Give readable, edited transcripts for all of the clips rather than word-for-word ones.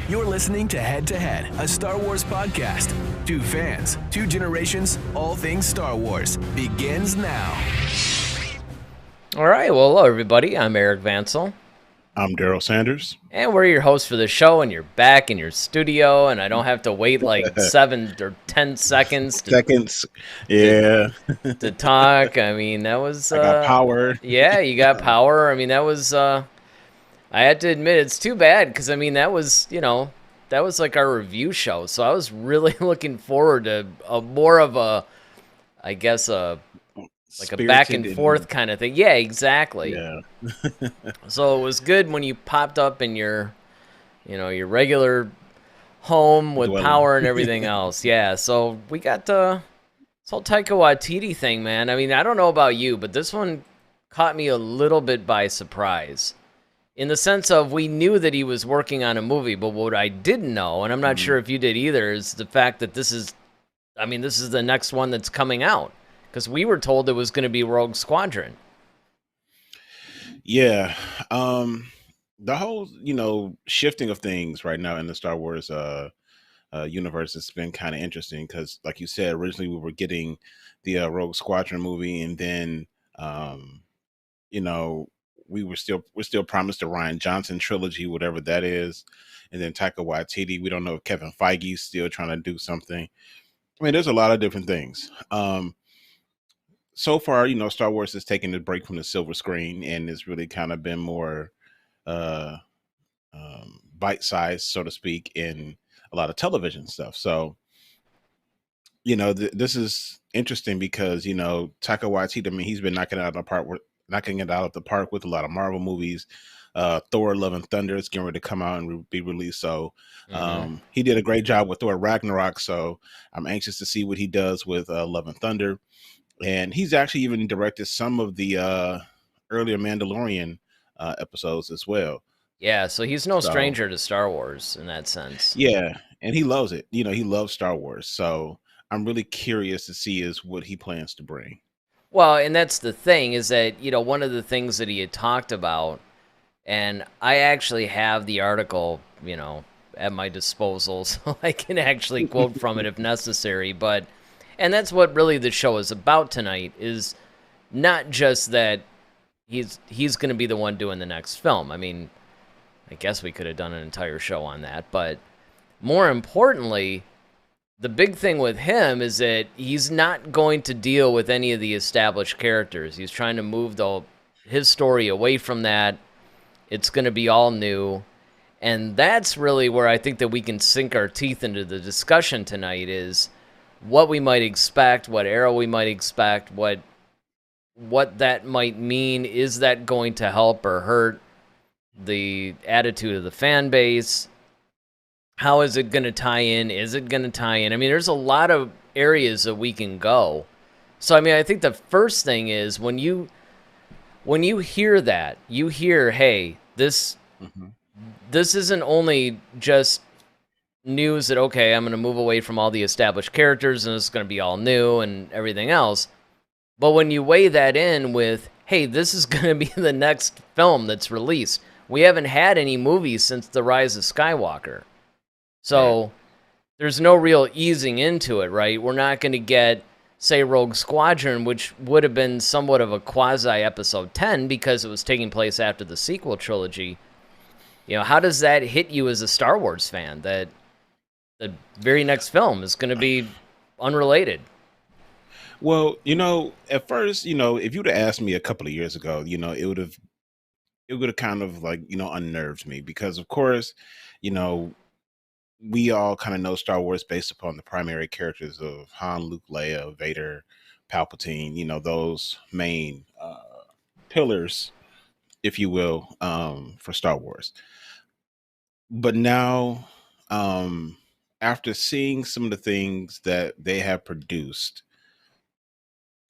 You're listening to Head to Head, a Star Wars podcast. Two fans, two generations, all things Star Wars begins now. All right, well, hello everybody. I'm Eric Vansel, I'm Daryl Sanders. and we're your hosts for the show. And you're back in your studio, and I don't have to wait like 7 or 10 seconds Seconds. Yeah. to talk. I mean, that was I got power. yeah, you got power. I mean, that was I had to admit it's too bad because I mean that was that was like our review show, so I was really looking forward to a more of a, I guess like a back and forth kind of thing. Yeah, exactly. Yeah. So it was good when you popped up in your, your regular home with power and everything else. Yeah. So we got this whole Taika Waititi thing, man. I mean, I don't know about you, but this one caught me a little bit by surprise. In the sense of we knew that he was working on a movie, but what I didn't know, and I'm not sure if you did either, is the fact that this is the next one that's coming out. Because we were told it was going to be Rogue Squadron. Yeah. The whole, shifting of things right now in the Star Wars universe has been kind of interesting because, like you said, originally we were getting the Rogue Squadron movie, and then, we're still promised the Rian Johnson trilogy, whatever that is, and then Taika Waititi. We don't know if Kevin Feige's still trying to do something. I mean, there's a lot of different things. So far, Star Wars has taken a break from the silver screen, and it's really kind of been more uh, bite-sized, so to speak, in a lot of television stuff. So, this is interesting because Taika Waititi. I mean, he's been knocking it out of the park with a lot of Marvel movies. Thor: Love and Thunder is getting ready to come out and be released. So he did a great job with Thor Ragnarok. So I'm anxious to see what he does with Love and Thunder. And he's actually even directed some of the earlier Mandalorian episodes as well. Yeah, so he's no stranger to Star Wars in that sense. Yeah, and he loves it. He loves Star Wars. So I'm really curious to see what he plans to bring. Well, and that's the thing is that, one of the things that he had talked about, and I actually have the article, at my disposal, so I can actually quote from it if necessary, and that's what really the show is about tonight, is not just that he's going to be the one doing the next film. I mean, I guess we could have done an entire show on that, but more importantly, the big thing with him is that he's not going to deal with any of the established characters. He's trying to move his story away from that. It's going to be all new. And that's really where I think that we can sink our teeth into the discussion tonight is what we might expect, what era we might expect, what that might mean. Is that going to help or hurt the attitude of the fan base? How is it going to tie in? Is it going to tie in? I mean, there's a lot of areas that we can go. So, I mean, I think the first thing is when you hear that, you hear, hey, this isn't only just news that, okay, I'm going to move away from all the established characters and it's going to be all new and everything else. But when you weigh that in with, hey, this is going to be the next film that's released. We haven't had any movies since The Rise of Skywalker. So there's no real easing into it, right? We're not going to get, say, Rogue Squadron, which would have been somewhat of a quasi-episode 10 because it was taking place after the sequel trilogy. How does that hit you as a Star Wars fan, that the very next film is going to be unrelated? Well, at first, if you'd have asked me a couple of years ago, it would have kind of like, unnerved me because, of course, we all kind of know Star Wars based upon the primary characters of Han, Luke, Leia, Vader, Palpatine, those main pillars, if you will, for Star Wars. But now, after seeing some of the things that they have produced,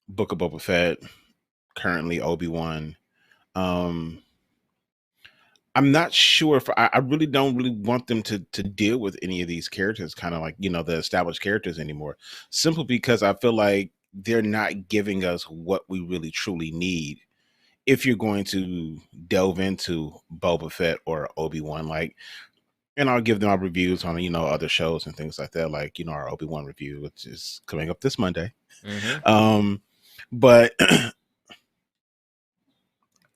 Book of Boba Fett, currently Obi-Wan, I'm not sure if I really don't really want them to deal with any of these characters, kind of like, the established characters anymore, simply because I feel like they're not giving us what we really truly need. If you're going to delve into Boba Fett or Obi-Wan, like And I'll give them our reviews on other shows and things like that, like our Obi-Wan review, which is coming up this Monday. Mm-hmm. But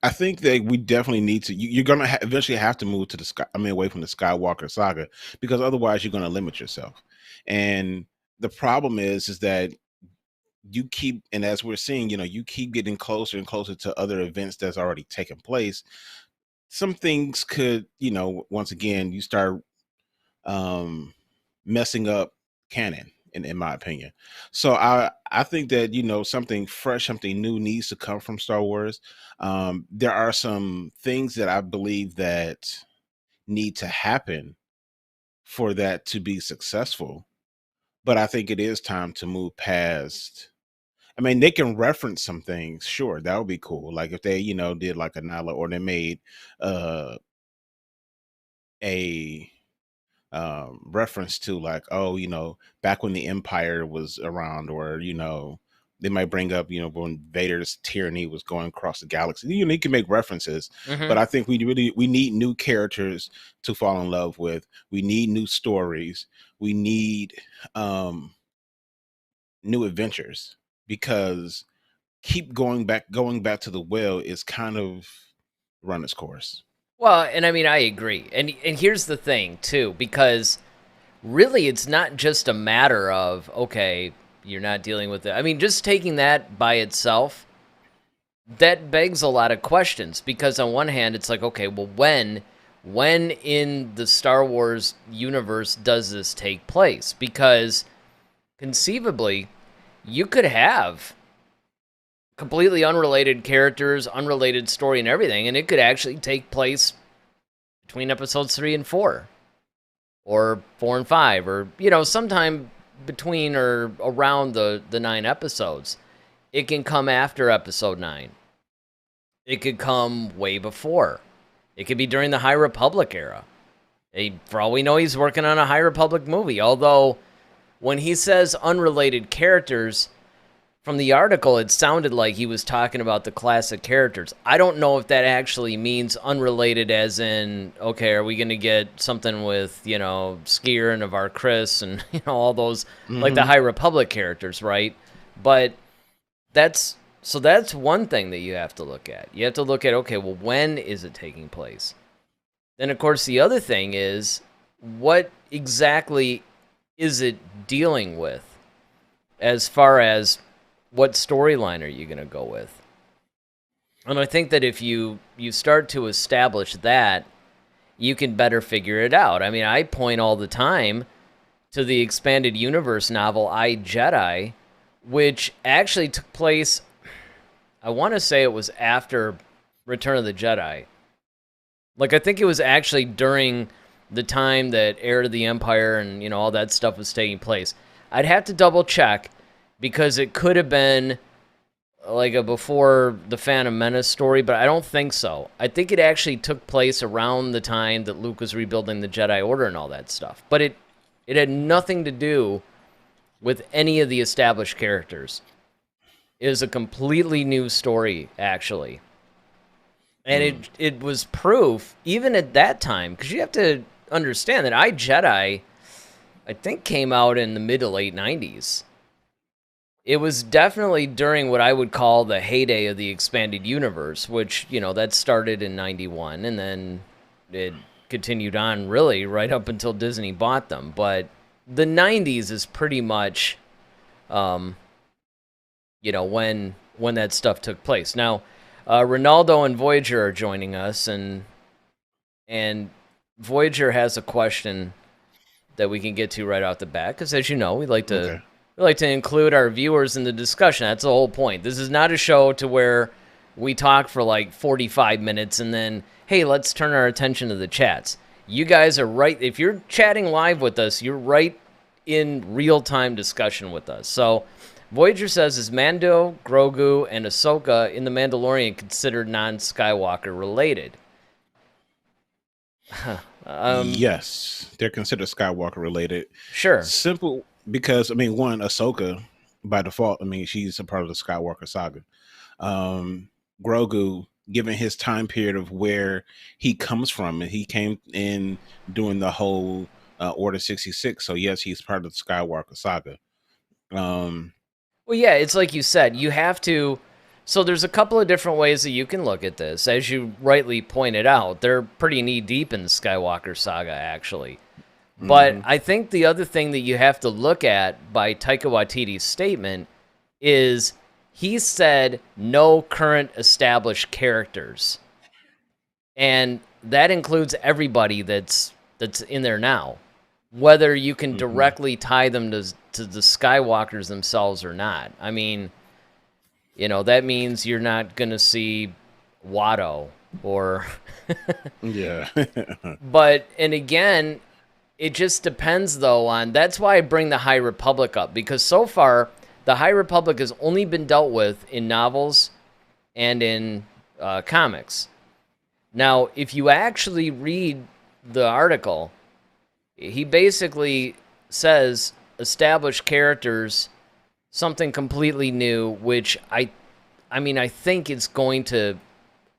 I think that we definitely need to. You're going to eventually have to move to the sky. I mean, away from the Skywalker Saga, because otherwise you're going to limit yourself. And the problem is that you keep, and as we're seeing, you keep getting closer and closer to other events that's already taken place. Some things could, once again, you start um messing up canon, in my opinion. So I think that something fresh, something new needs to come from Star Wars. There are some things that I believe that need to happen for that to be successful, but I think it is time to move past. I mean, they can reference some things, sure, that would be cool, like if they did like a Nala, or they made uh a reference to, like, oh, back when the Empire was around, or they might bring up when Vader's tyranny was going across the galaxy. You can make references, Mm-hmm. but I think we need new characters to fall in love with. We need new stories. We need new adventures, because keep going back to the well is kind of run its course. Well, and I mean, I agree. And here's the thing too, because really it's not just a matter of, okay, you're not dealing with it. I mean, just taking that by itself, that begs a lot of questions, because on one hand it's like, okay, well, when in the Star Wars universe does this take place? Because conceivably you could have completely unrelated characters, unrelated story and everything, and it could actually take place between episodes 3 and 4, or 4 and 5, or sometime between or around the 9 episodes. It can come after episode 9. It could come way before. It could be during the High Republic era. For all we know, he's working on a High Republic movie. Although, when he says unrelated characters, from the article, it sounded like he was talking about the classic characters. I don't know if that actually means unrelated, as in, okay, are we going to get something with, Skier and Navar Chris and, all those, like the Hmm. High Republic characters, right? But that's one thing that you have to look at. You have to look at, okay, well, when is it taking place? Then, of course, the other thing is, what exactly is it dealing with, as far as what storyline are you going to go with? And I think that if you start to establish that, you can better figure it out. I mean, I point all the time to the expanded universe novel I, Jedi, which actually took place, I want to say it was after Return of the Jedi. Like, I think it was actually during the time that Heir to the Empire and, all that stuff was taking place. I'd have to double check, because it could have been like a before the Phantom Menace story, but I don't think so. I think it actually took place around the time that Luke was rebuilding the Jedi Order and all that stuff. But it had nothing to do with any of the established characters. It was a completely new story, actually. And it was proof, even at that time, because you have to understand that I, Jedi, I think, came out in the mid to late 90s. It was definitely during what I would call the heyday of the expanded universe, which, that started in 91, and then it continued on really right up until Disney bought them. But the 90s is pretty much, when that stuff took place. Now, Ronaldo and Voyager are joining us, and Voyager has a question that we can get to right off the bat, because, as you know, we like to include our viewers in the discussion. That's the whole point. This is not a show to where we talk for like 45 minutes and then, hey, let's turn our attention to the chats. You guys are right. If you're chatting live with us, you're right in real-time discussion with us. So Voyager says, is Mando, Grogu, and Ahsoka in The Mandalorian considered non-Skywalker related? Yes, they're considered Skywalker related. Sure. Simple, because I mean, one, Ahsoka by default, I mean, she's a part of the Skywalker saga. Grogu given his time period of where he comes from, and he came in during the whole Order 66. So yes, he's part of the Skywalker Saga. Um, Well, yeah, it's like you said, you have to. So there's a couple of different ways that you can look at this. As you rightly pointed out, they're pretty knee deep in the Skywalker Saga, actually. But mhm. I think the other thing that you have to look at by Taika Waititi's statement is he said no current established characters. And that includes everybody that's in there now, whether you can Mhm. directly tie them to the Skywalkers themselves or not. I mean, that means you're not going to see Watto or Yeah. but and again, it just depends though on that's why I bring the High Republic up, because so far the High Republic has only been dealt with in novels and in comics. Now, if you actually read the article, he basically says established characters, something completely new, which I mean, I think it's going to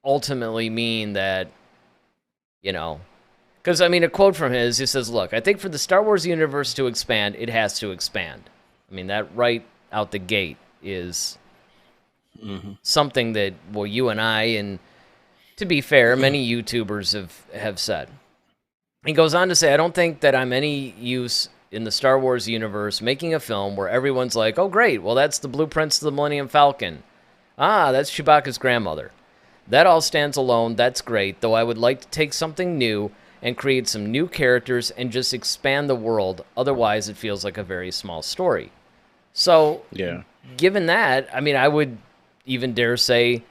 ultimately mean that, you know, because I mean, a quote from his, he says, "Look, I think for the Star Wars universe to expand, it has to expand." I mean, that right out the gate is Mhm. something that, well, you and I, and to be fair, many YouTubers have said. He goes on to say, "I don't think that I'm any use in the Star Wars universe making a film where everyone's like, oh, great, well, that's the blueprints of the Millennium Falcon. Ah, that's Chewbacca's grandmother. That all stands alone. That's great, though I would like to take something new and create some new characters and just expand the world. Otherwise, it feels like a very small story." So, Yeah. given that, I mean, I would even dare say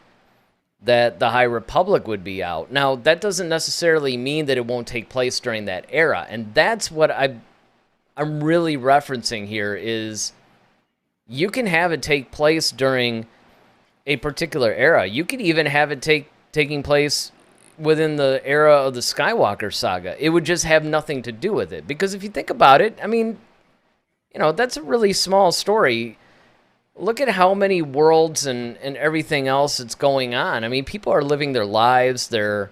that the High Republic would be out. Now, that doesn't necessarily mean that it won't take place during that era, and that's what I'm really referencing here is you can have it take place during a particular era. You could even have it taking place within the era of the Skywalker saga. It would just have nothing to do with it, because if you think about it, I mean, that's a really small story. Look at how many worlds and everything else that's going on. I mean, people are living their lives. That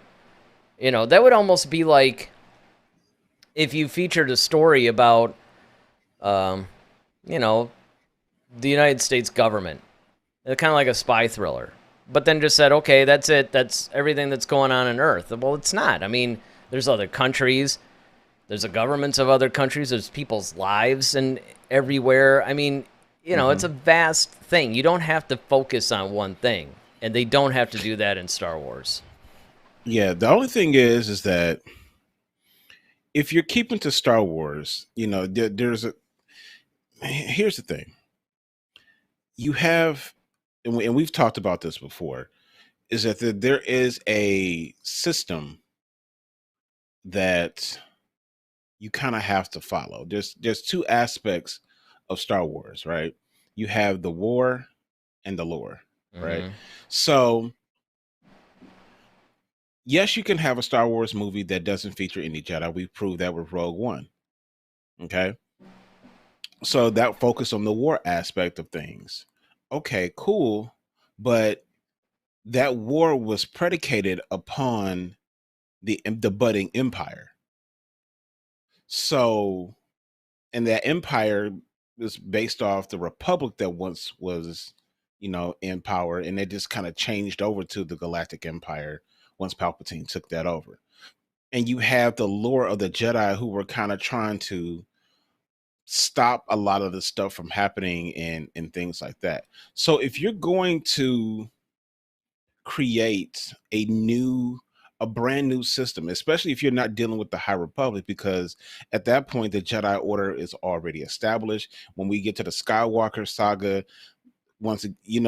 would almost be like if you featured a story about, um, you know, the United States government, kind of like a spy thriller, but then just said, okay, that's it. That's everything that's going on Earth. Well, it's not. I mean, there's other countries. There's the governments of other countries. There's people's lives and everywhere. I mean, it's a Mhm. vast thing. You don't have to focus on one thing, and they don't have to do that in Star Wars. Yeah. The only thing is that if you're keeping to Star Wars, there's a. Here's the thing: you have, and we've talked about this before, is that there is a system that you kind of have to follow. There's two aspects of Star Wars, right? You have the war and the lore, right? Hmm. So yes, you can have a Star Wars movie that doesn't feature any Jedi. We proved that with Rogue One. Okay. So that focus on the war aspect of things. Okay, cool. But that war was predicated upon the budding empire. So, and that empire was based off the republic that once was, in power, and it just kind of changed over to the Galactic Empire once Palpatine took that over. And you have the lore of the Jedi who were kind of trying to stop a lot of the stuff from happening and things like that. So if you're going to create a brand new system, especially if you're not dealing with the High Republic, because at that point the Jedi Order is already established. When we get to the Skywalker Saga, once you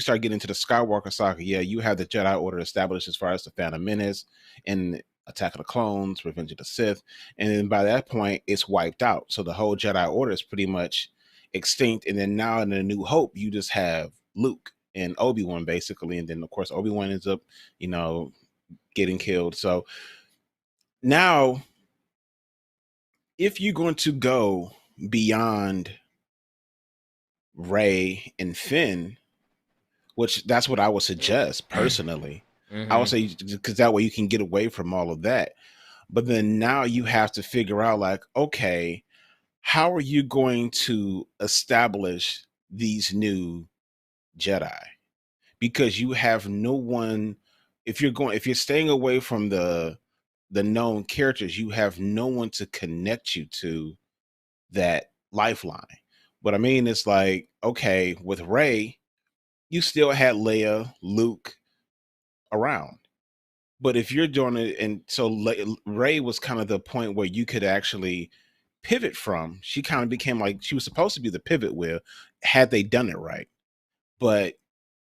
start getting into the Skywalker Saga, yeah, you have the Jedi Order established as far as the Phantom Menace and Attack of the Clones, Revenge of the Sith, and then by that point it's wiped out. So the whole Jedi Order is pretty much extinct, and then now in A New Hope you just have Luke and Obi-Wan basically, and then of course Obi-Wan ends up, you know, getting killed. So now if you're going to go beyond Rey and Finn, which that's what I would suggest personally. I would Mm-hmm. say because that way you can get away from all of that. But then now you have to figure out like, okay, how are you going to establish these new Jedi? Because you have no one. If you're staying away from the known characters, you have no one to connect you to that lifeline. But I mean, it's like, okay, with Ray, you still had Leia, Luke around. But if you're doing it, and so Ray was kind of the point where you could actually pivot from. She kind of became like she was supposed to be the pivot wheel had they done it right, but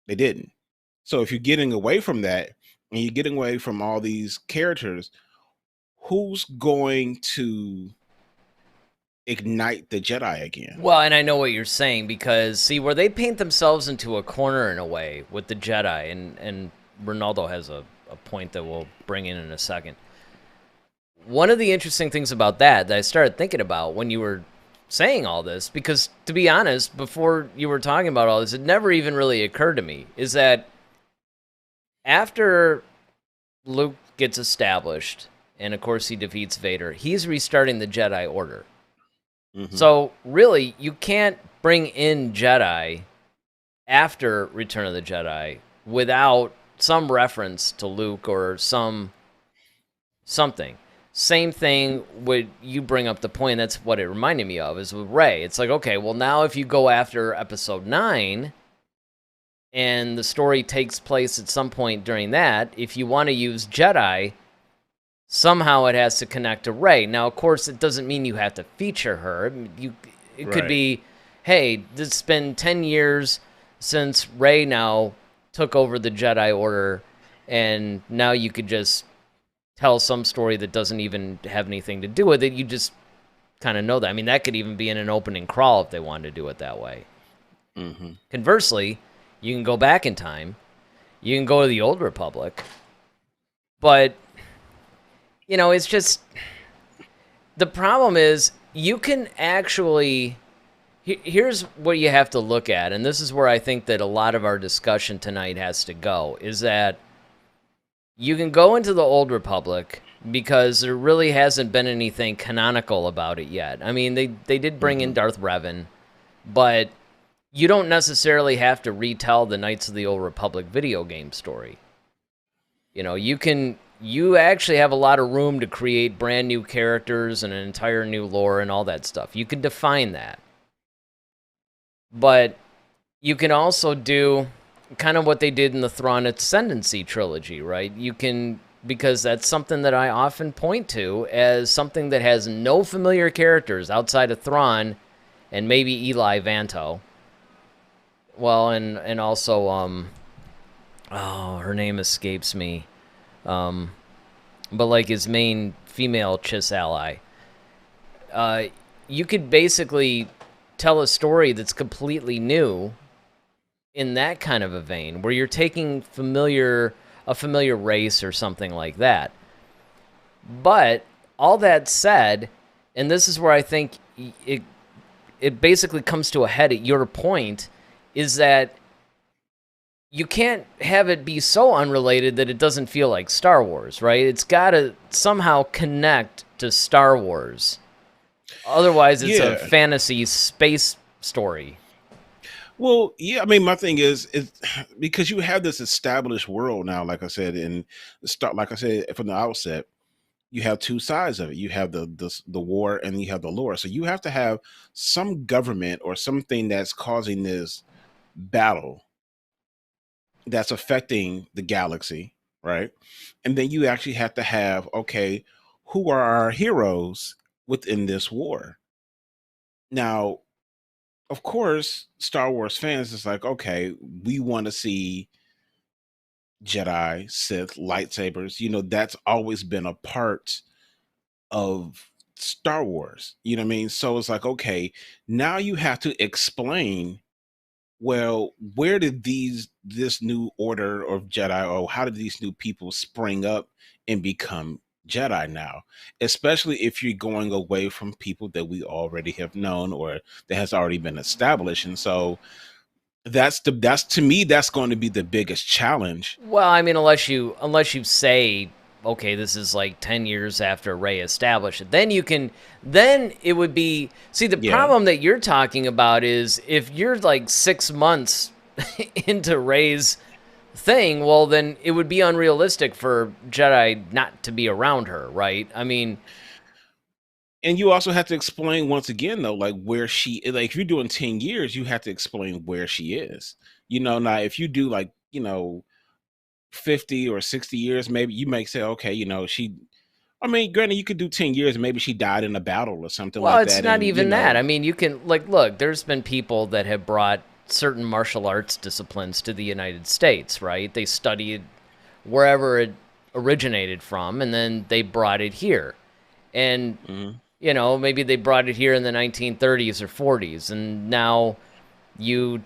they didn't. So if you're getting away from that and you're getting away from all these characters, who's going to ignite the Jedi again? Well, and I know what you're saying because see where they paint themselves into a corner in a way with the Jedi, and Ronaldo has a point that we'll bring in a second. One of the interesting things about that I started thinking about when you were saying all this, because to be honest, before you were talking about all this, it never even really occurred to me, is that after Luke gets established, and of course he defeats Vader, he's restarting the Jedi Order. Mhm. So really, you can't bring in Jedi after Return of the Jedi without some reference to Luke or something. Same thing when you bring up the point, that's what it reminded me of, is with Rey. It's like, okay, well now if you go after episode 9 and the story takes place at some point during that, if you want to use Jedi, somehow it has to connect to Rey. Now, of course, it doesn't mean you have to feature her. It could Right. be, hey, it's been 10 years since Rey now took over the Jedi Order, and now you could just tell some story that doesn't even have anything to do with it. You just kind of know that. I mean, that could even be in an opening crawl if they wanted to do it that way. Mhm. Conversely, you can go back in time. You can go to the Old Republic. But, you know, it's just... The problem is, you can actually... Here's what you have to look at, and this is where I think that a lot of our discussion tonight has to go, is that you can go into the Old Republic because there really hasn't been anything canonical about it yet. I mean, they did bring in Darth Revan, but you don't necessarily have to retell the Knights of the Old Republic video game story. You know, you actually have a lot of room to create brand new characters and an entire new lore and all that stuff. You can define that. But you can also do kind of what they did in the Thrawn Ascendancy trilogy, right? You can, because that's something that I often point to as something that has no familiar characters outside of Thrawn and maybe Eli Vanto. Well, and also, oh, her name escapes me. But like his main female Chiss ally. You could basically tell a story that's completely new in that kind of a vein, where you're taking a familiar race or something like that. But all that said, and this is where I think it basically comes to a head at your point, is that you can't have it be so unrelated that it doesn't feel like Star Wars, right? It's got to somehow connect to Star Wars. Otherwise, it's a Yeah. fantasy space story. Well, yeah. I mean, my thing is because you have this established world now. Like I said, like I said from the outset, you have two sides of it. You have the war and you have the lore. So you have to have some government or something that's causing this battle that's affecting the galaxy, right? And then you actually have to have, okay, who are our heroes within this war? Now, of course, Star Wars fans is like, okay, we want to see Jedi, Sith, lightsabers. You know, that's always been a part of Star Wars. You know what I mean? So it's like, okay, now you have to explain, well, where did this new order of Jedi, or how did these new people spring up and become Jedi now? Especially if you're going away from people that we already have known or that has already been established. And so that's to me, that's going to be the biggest challenge. Well, I mean, unless you say, okay, this is like 10 years after Rey established it, then it would be. See, the Yeah. problem that you're talking about is if you're like 6 months into Rey's thing, well, then it would be unrealistic for Jedi not to be around her, right? I mean, And you also have to explain once again though, like where she like if you're doing 10 years, you have to explain where she is. Now if you do like, 50 or 60 years, maybe you might say, okay, she I mean, granted, you could do 10 years, maybe she died in a battle or something well, like it's that. not And even that. I mean, you can look. There's been people that have brought certain martial arts disciplines to the United States, right? They studied wherever it originated from, and then they brought it here. And Mhm. maybe they brought it here in the 1930s or 40s, and now you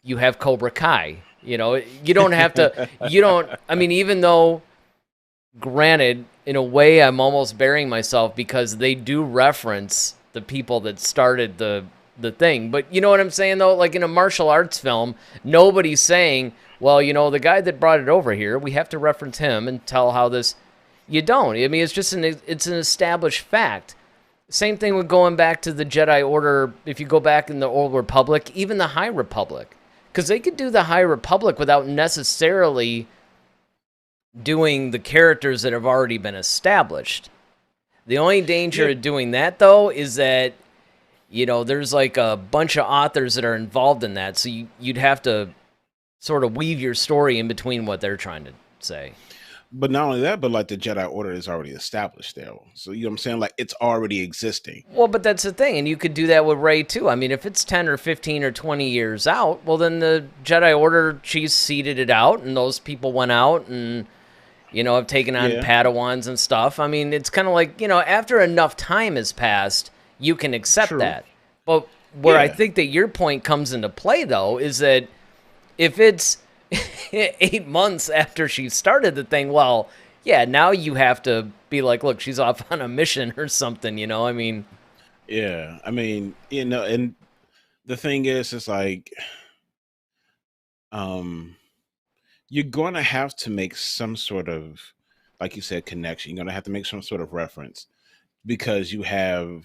you have Cobra Kai. You don't have to. You don't. I mean, even though, granted, in a way, I'm almost burying myself because they do reference the people that started the thing. But you know what I'm saying, though? Like in a martial arts film, nobody's saying, well, the guy that brought it over here, we have to reference him and tell how this. You don't. I mean, it's just it's an established fact. Same thing with going back to the Jedi Order. If you go back in the Old Republic, even the High Republic, because they could do the High Republic without necessarily doing the characters that have already been established. The only danger of doing that, though, is that, there's like a bunch of authors that are involved in that. So you'd have to sort of weave your story in between what they're trying to say. But not only that, but like the Jedi Order is already established there. So you know what I'm saying? Like it's already existing. Well, but that's the thing. And you could do that with Rey, too. I mean, if it's 10 or 15 or 20 years out, well, then the Jedi Order, she's seeded it out, and those people went out and, have taken on Padawans and stuff. I mean, it's kind of like, after enough time has passed, you can accept that. But where I think that your point comes into play, though, is that if it's 8 months after she started the thing, well, yeah, now you have to be like, look, she's off on a mission or something, I mean. Yeah. I mean, and the thing is, it's like, you're going to have to make some sort of, like you said, connection. You're going to have to make some sort of reference because you have,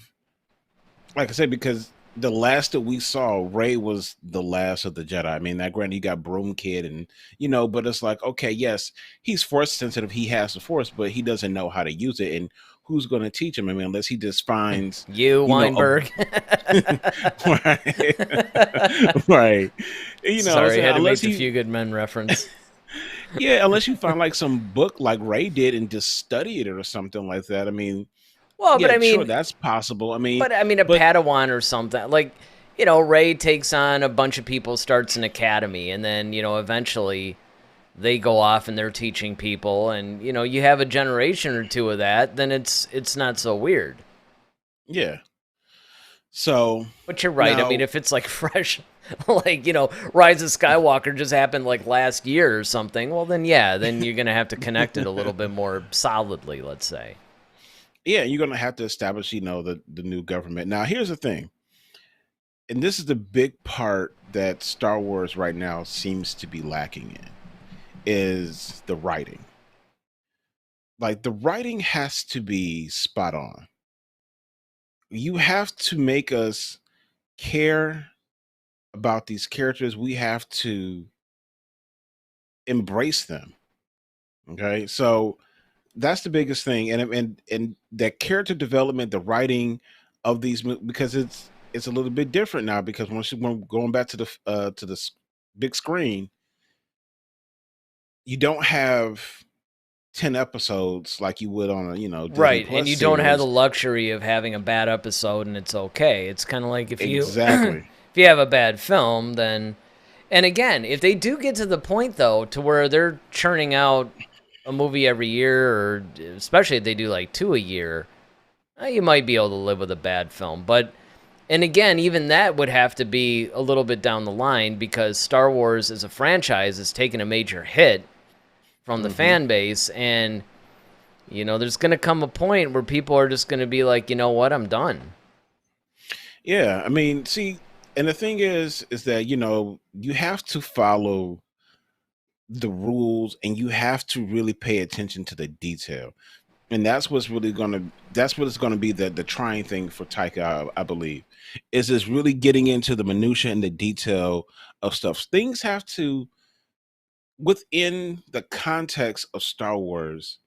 like I said, because the last that we saw, Rey was the last of the Jedi. I mean, that granted, you got Broom Kid, and but it's like, okay, yes, he's force sensitive. He has the force, but he doesn't know how to use it. And who's going to teach him? I mean, unless he just finds Weinberg. Right, right. Sorry, I had to make the Few Good Men reference. Yeah, unless you find like some book like Rey did and just study it or something like that. I mean, well, but I mean, sure, that's possible. I mean, a Padawan or something, like, Rey takes on a bunch of people, starts an academy, and then, eventually they go off and they're teaching people, and, you have a generation or two of that, then it's not so weird. Yeah. So, but you're right. I mean, if it's like fresh, like, Rise of Skywalker just happened like last year or something, well, then then you're going to have to connect it a little bit more solidly, let's say. Yeah, you're going to have to establish, the new government. Now, here's the thing. And this is the big part that Star Wars right now seems to be lacking in, is the writing. Like, the writing has to be spot on. You have to make us care about these characters. We have to embrace them. Okay? So, that's the biggest thing, and that character development, the writing of these, because it's a little bit different now, because when going back to the big screen, you don't have 10 episodes like you would on a Disney right, Plus and you don't have the series. luxury of having a bad episode and it's okay. It's kind of like if you Exactly. if you have a bad film, then, and again, if they do get to the point though to where they're churning out a movie every year, or especially if they do like 2 a year, you might be able to live with a bad film. But, and again, even that would have to be a little bit down the line, because Star Wars as a franchise has taken a major hit from the fan base, and there's going to come a point where people are just going to be like, you know what, I'm done. Yeah, I mean, see, And the thing is that, you know, you have to follow the rules and you have to really pay attention to the detail. And that's what it's gonna be the trying thing for Taika, I believe, is just really getting into the minutia and the detail of stuff. Things have to, within the context of Star Wars,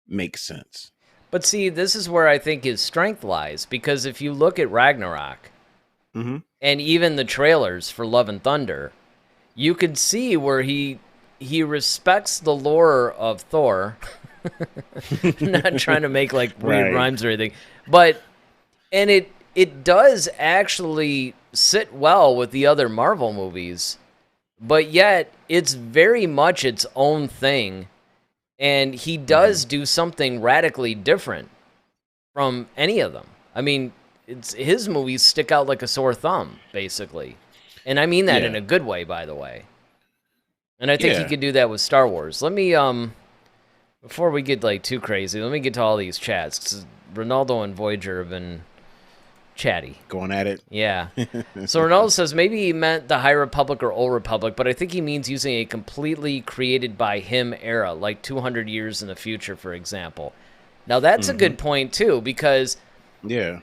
make sense. But see, this is where I think his strength lies, because if you look at Ragnarok Mm-hmm. and even the trailers for Love and Thunder, you can see where he respects the lore of Thor. Not trying to make like weird Right. rhymes or anything, but and it does actually sit well with the other Marvel movies, but yet it's very much its own thing, and he does do something radically different from any of them. I mean, it's his movies stick out like a sore thumb, basically. And I mean that in Yeah. a good way, by the way. And I think he Yeah. could do that with Star Wars. Let me before we get like too crazy, let me get to all these chats, 'cause Ronaldo and Voyager have been chatty. Going at it. Yeah. So Ronaldo says maybe he meant the High Republic or Old Republic, but I think he means using a completely created by him era, like 200 years in the future, for example. Now that's a good point too, because Yeah.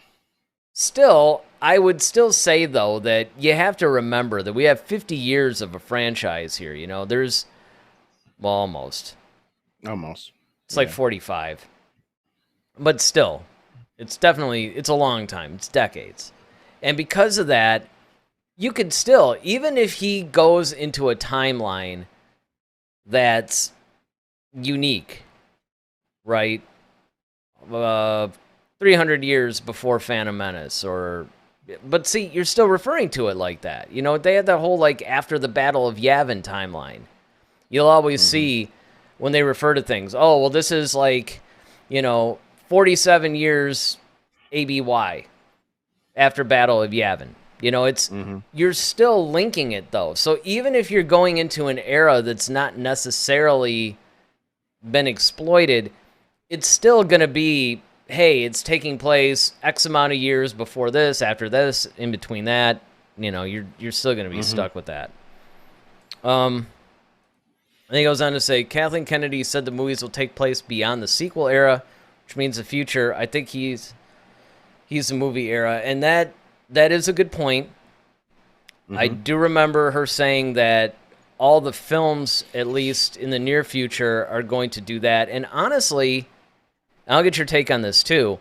still, I would still say though that you have to remember that we have 50 years of a franchise here. You know, there's well, almost. Almost. It's like 45. But still, it's a long time. It's decades. And because of that, you could still, even if he goes into a timeline that's unique, right? 300 years before Phantom Menace, but see, you're still referring to it like that. You know, they had that whole like after the Battle of Yavin timeline. You'll always see when they refer to things, oh, well, this is like, 47 years ABY after Battle of Yavin. You know, you're still linking it though. So even if you're going into an era that's not necessarily been exploited, it's still going to be, hey, it's taking place X amount of years before this, after this, in between that. You're still going to be stuck with that. And he goes on to say, Kathleen Kennedy said the movies will take place beyond the sequel era, which means the future. I think he's the movie era, and that is a good point. I do remember her saying that all the films, at least in the near future, are going to do that. And honestly, I'll get your take on this too.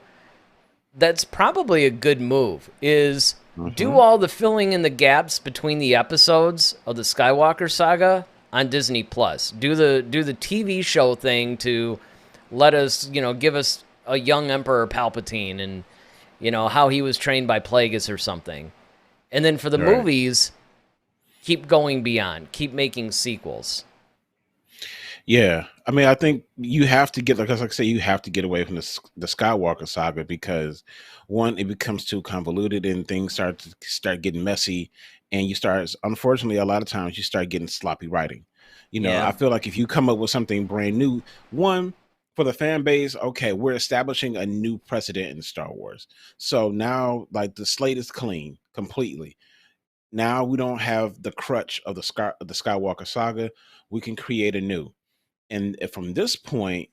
That's probably a good move, is do all the filling in the gaps between the episodes of the Skywalker Saga on Disney Plus. Do the TV show thing to let us, give us a young Emperor Palpatine and, how he was trained by Plagueis or something. And then for the movies, keep going beyond. Keep making sequels. Yeah, I mean, I think you have to get, like I say, you have to get away from the Skywalker Saga, because one, it becomes too convoluted and things start getting messy, and unfortunately, a lot of times you start getting sloppy writing. Yeah. I feel like if you come up with something brand new, one, for the fan base, okay, we're establishing a new precedent in Star Wars. So now, like, the slate is clean completely. Now we don't have the crutch of the Skywalker Saga. We can create a new. And from this point,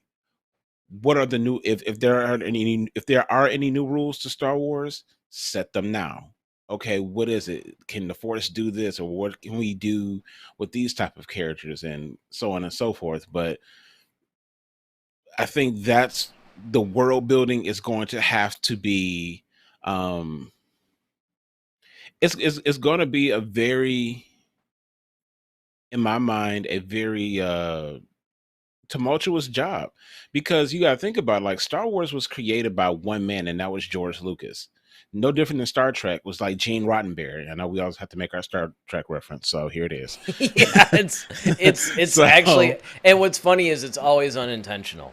what are the new, if there are any new rules to Star Wars, set them now. Okay, what is it? Can the Force do this, or what can we do with these type of characters, and so on and so forth? But I think that's the world building is going to have to be, it's going to be a very, in my mind, a very tumultuous job, because you got to think about, like, Star Wars was created by one man, and that was George Lucas. No different than Star Trek was like Gene Roddenberry. I know we always have to make our Star Trek reference, so here it is. Yeah, it's So, actually, and what's funny is it's always unintentional.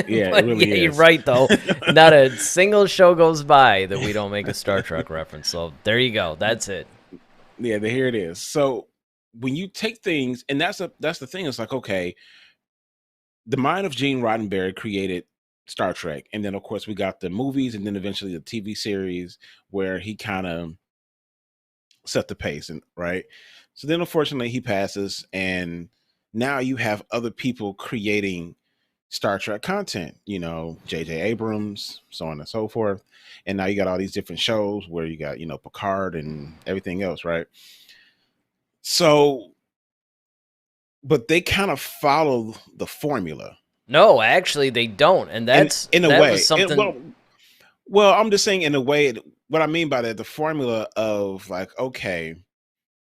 yeah, But it really yeah, you're is. right though. Not a single show goes by that we don't make a Star Trek reference. So there you go. That's it. Yeah, here it is. So when you take things, and that's the thing. It's like, okay, the mind of Gene Roddenberry created Star Trek, and then of course we got the movies, and then eventually the TV series, where he kind of set the pace, and right. So then, unfortunately, he passes, and now you have other people creating Star Trek content. J.J. Abrams, so on and so forth, and now you got all these different shows where you got Picard and everything else, right? So, but they kind of follow the formula. No, actually, they don't, and In a that way, was something. well, I'm just saying in a way. What I mean by that, the formula of like, okay,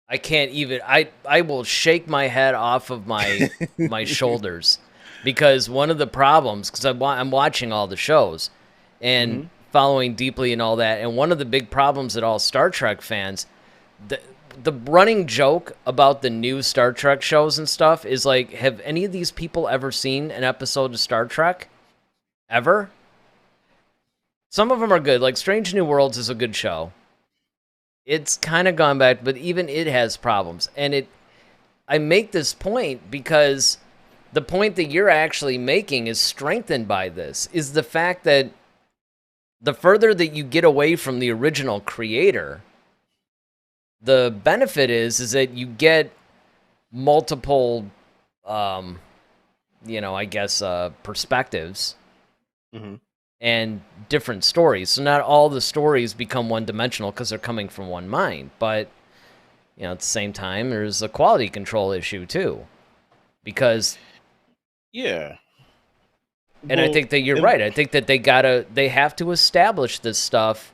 I can't even. I will shake my head off of my shoulders, because one of the problems, because I'm watching all the shows and hmm following deeply and all that, and one of the big problems that all Star Trek fans, the the running joke about the new Star Trek shows and stuff is like, have any of these people ever seen an episode of Star Trek? Ever? Some of them are good. Like Strange New Worlds is a good show. It's kind of gone back, but even it has problems. And I make this point because the point that you're actually making is strengthened by this, is the fact that the further that you get away from the original creator, the benefit is that you get multiple, um, I guess, perspectives hmm and different stories. So not all the stories become one-dimensional because they're coming from one mind. But, at the same time, there's a quality control issue too. Because, yeah. and I Well, think that you're and right. I think that they have to establish this stuff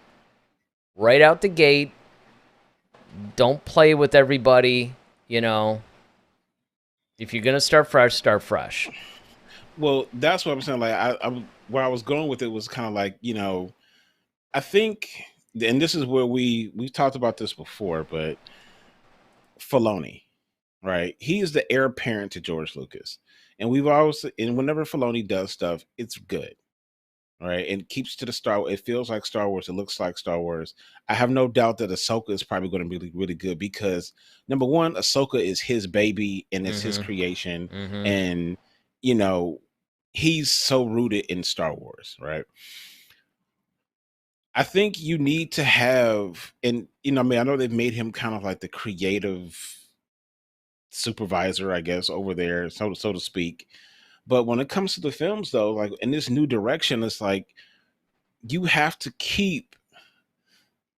right out the gate. Don't play with everybody, If you're going to start fresh, start fresh. well, that's what I'm saying. Like, where I was going with it was kind of like, I think, and this is where we've talked about this before, but Filoni, right? He is the heir apparent to George Lucas, and whenever Filoni does stuff, it's good, right? And keeps to the Star. It feels like Star Wars. It looks like Star Wars. I have no doubt that Ahsoka is probably going to be really, really good because number one, Ahsoka is his baby and it's his Mm-hmm. creation, Mm-hmm. and you know he's so rooted in Star Wars, right? I think you need to have, and I mean, I know they've made him kind of like the creative supervisor, I guess, over there, so to speak. But when it comes to the films, though, like in this new direction, it's like you have to keep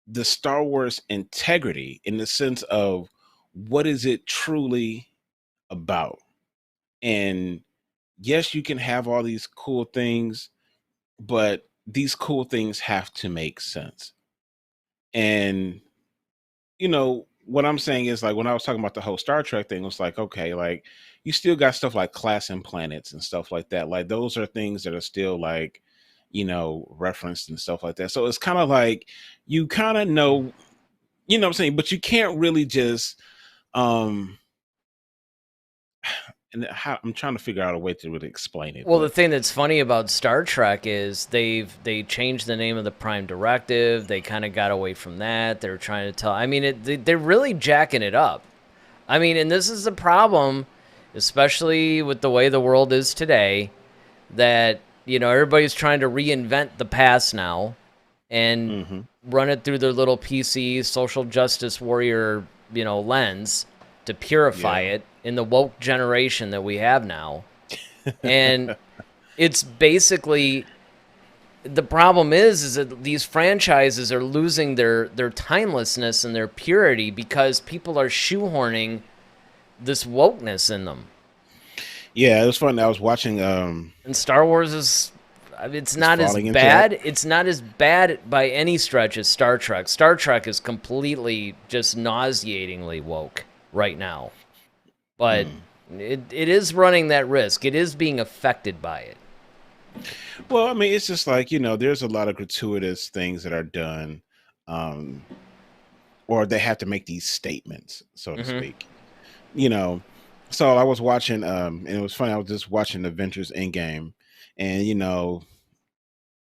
the Star Wars integrity in the sense of what is it truly about. And yes, you can have all these cool things, but these cool things have to make sense. And what I'm saying is like when I was talking about the whole Star Trek thing, it was like, okay, like you still got stuff like class and planets and stuff like that. Like those are things that are still like, referenced and stuff like that. So it's kind of like you kind of know, what I'm saying, but you can't really just um and I'm trying to figure out a way to really explain it, Well, the but thing that's funny about Star Trek is they changed the name of the Prime Directive. They kind of got away from that. They're trying to tell. I mean, they're really jacking it up. I mean, and this is the problem, especially with the way the world is today, that everybody's trying to reinvent the past now and hmm run it through their little PC social justice warrior lens to purify yeah. it in the woke generation that we have now. And it's basically, the problem is that these franchises are losing their timelessness and their purity because people are shoehorning this wokeness in them. Yeah, it was fun. I was watching And Star Wars is, I mean, it's it's not as falling into that. bad. It's not as bad by any stretch as Star Trek. Star Trek is completely just nauseatingly woke right now. But Hmm. it is running that risk. It is being affected by it. Well, I mean, it's just like, there's a lot of gratuitous things that are done, um, or they have to make these statements, so to Hmm. speak. You know, so I was watching, and it was funny, I was just watching Avengers Endgame, and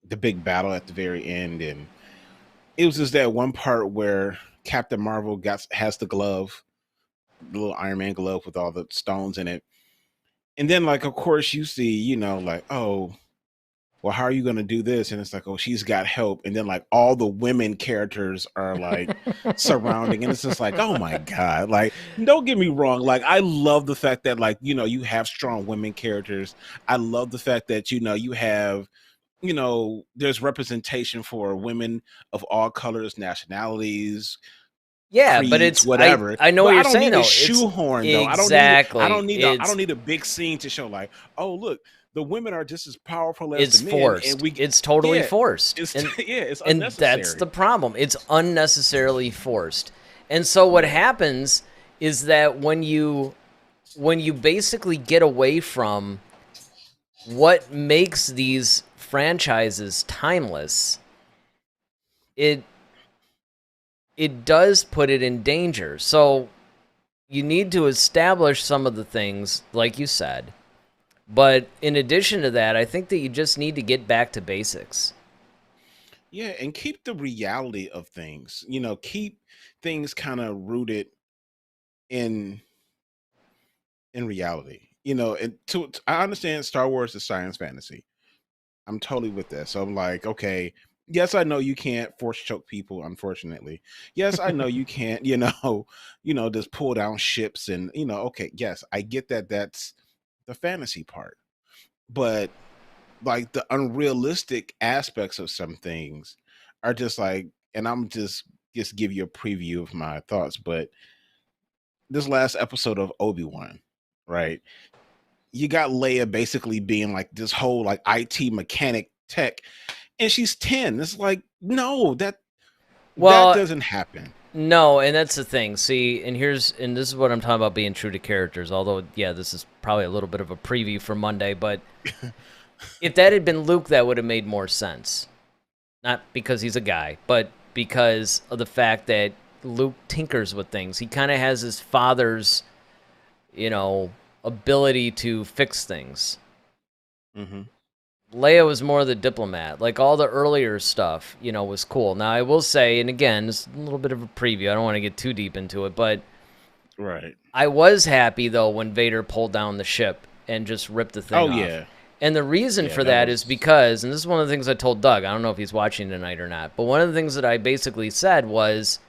the big battle at the very end, and it was just that one part where Captain Marvel has the glove, the little Iron Man glove with all the stones in it. And then, like, of course, you see, like, oh, well, how are you going to do this? And it's like, oh, she's got help. And then like all the women characters are like surrounding, and it's just like, oh my God. Like, don't get me wrong. Like, I love the fact that, like, you know, you have strong women characters. I love the fact that, you know, you have, you know, there's representation for women of all colors, nationalities, Yeah, but creeds, it's whatever. I know But what I you're don't saying need a though. It's shoehorn though. exactly. I don't need a big scene to show like, oh look, the women are just as powerful as It's the men, and forced. It's totally yeah, forced. it's And yeah, it's and that's the unnecessary. problem. It's unnecessarily forced. And so what Yeah. happens is that when you basically get away from what makes these franchises timeless, it it does put it in danger. So you need to establish some of the things, like you said. But in addition to that, I think that you just need to get back to basics. Yeah, and keep the reality of things. You know, keep things kind of rooted in reality. You know, and I understand Star Wars is science fantasy. I'm totally with that. So I'm like, okay, yes, I know you can't force choke people, unfortunately. Yes, I know you can't, just pull down ships and, okay, yes, I get that that's the fantasy part. But like the unrealistic aspects of some things are just like, and I'm just give you a preview of my thoughts, but this last episode of Obi-Wan, right? You got Leia basically being like this whole like IT mechanic tech, and she's 10. It's like, no, that Well, doesn't happen. no, and that's the thing. See, and this is what I'm talking about being true to characters. Although, yeah, this is probably a little bit of a preview for Monday, but if that had been Luke, that would have made more sense. Not because he's a guy, but because of the fact that Luke tinkers with things. He kind of has his father's, you know, ability to fix things. Mm-hmm. Leia was more the diplomat. Like all the earlier stuff, was cool. Now I will say, and again, it's a little bit of a preview. I don't want to get too deep into it, but Right. I was happy though when Vader pulled down the ship and just ripped the thing Oh off. yeah. And the reason Yeah, for that is because, and this is one of the things I told Doug, I don't know if he's watching tonight or not, but one of the things that I basically said was,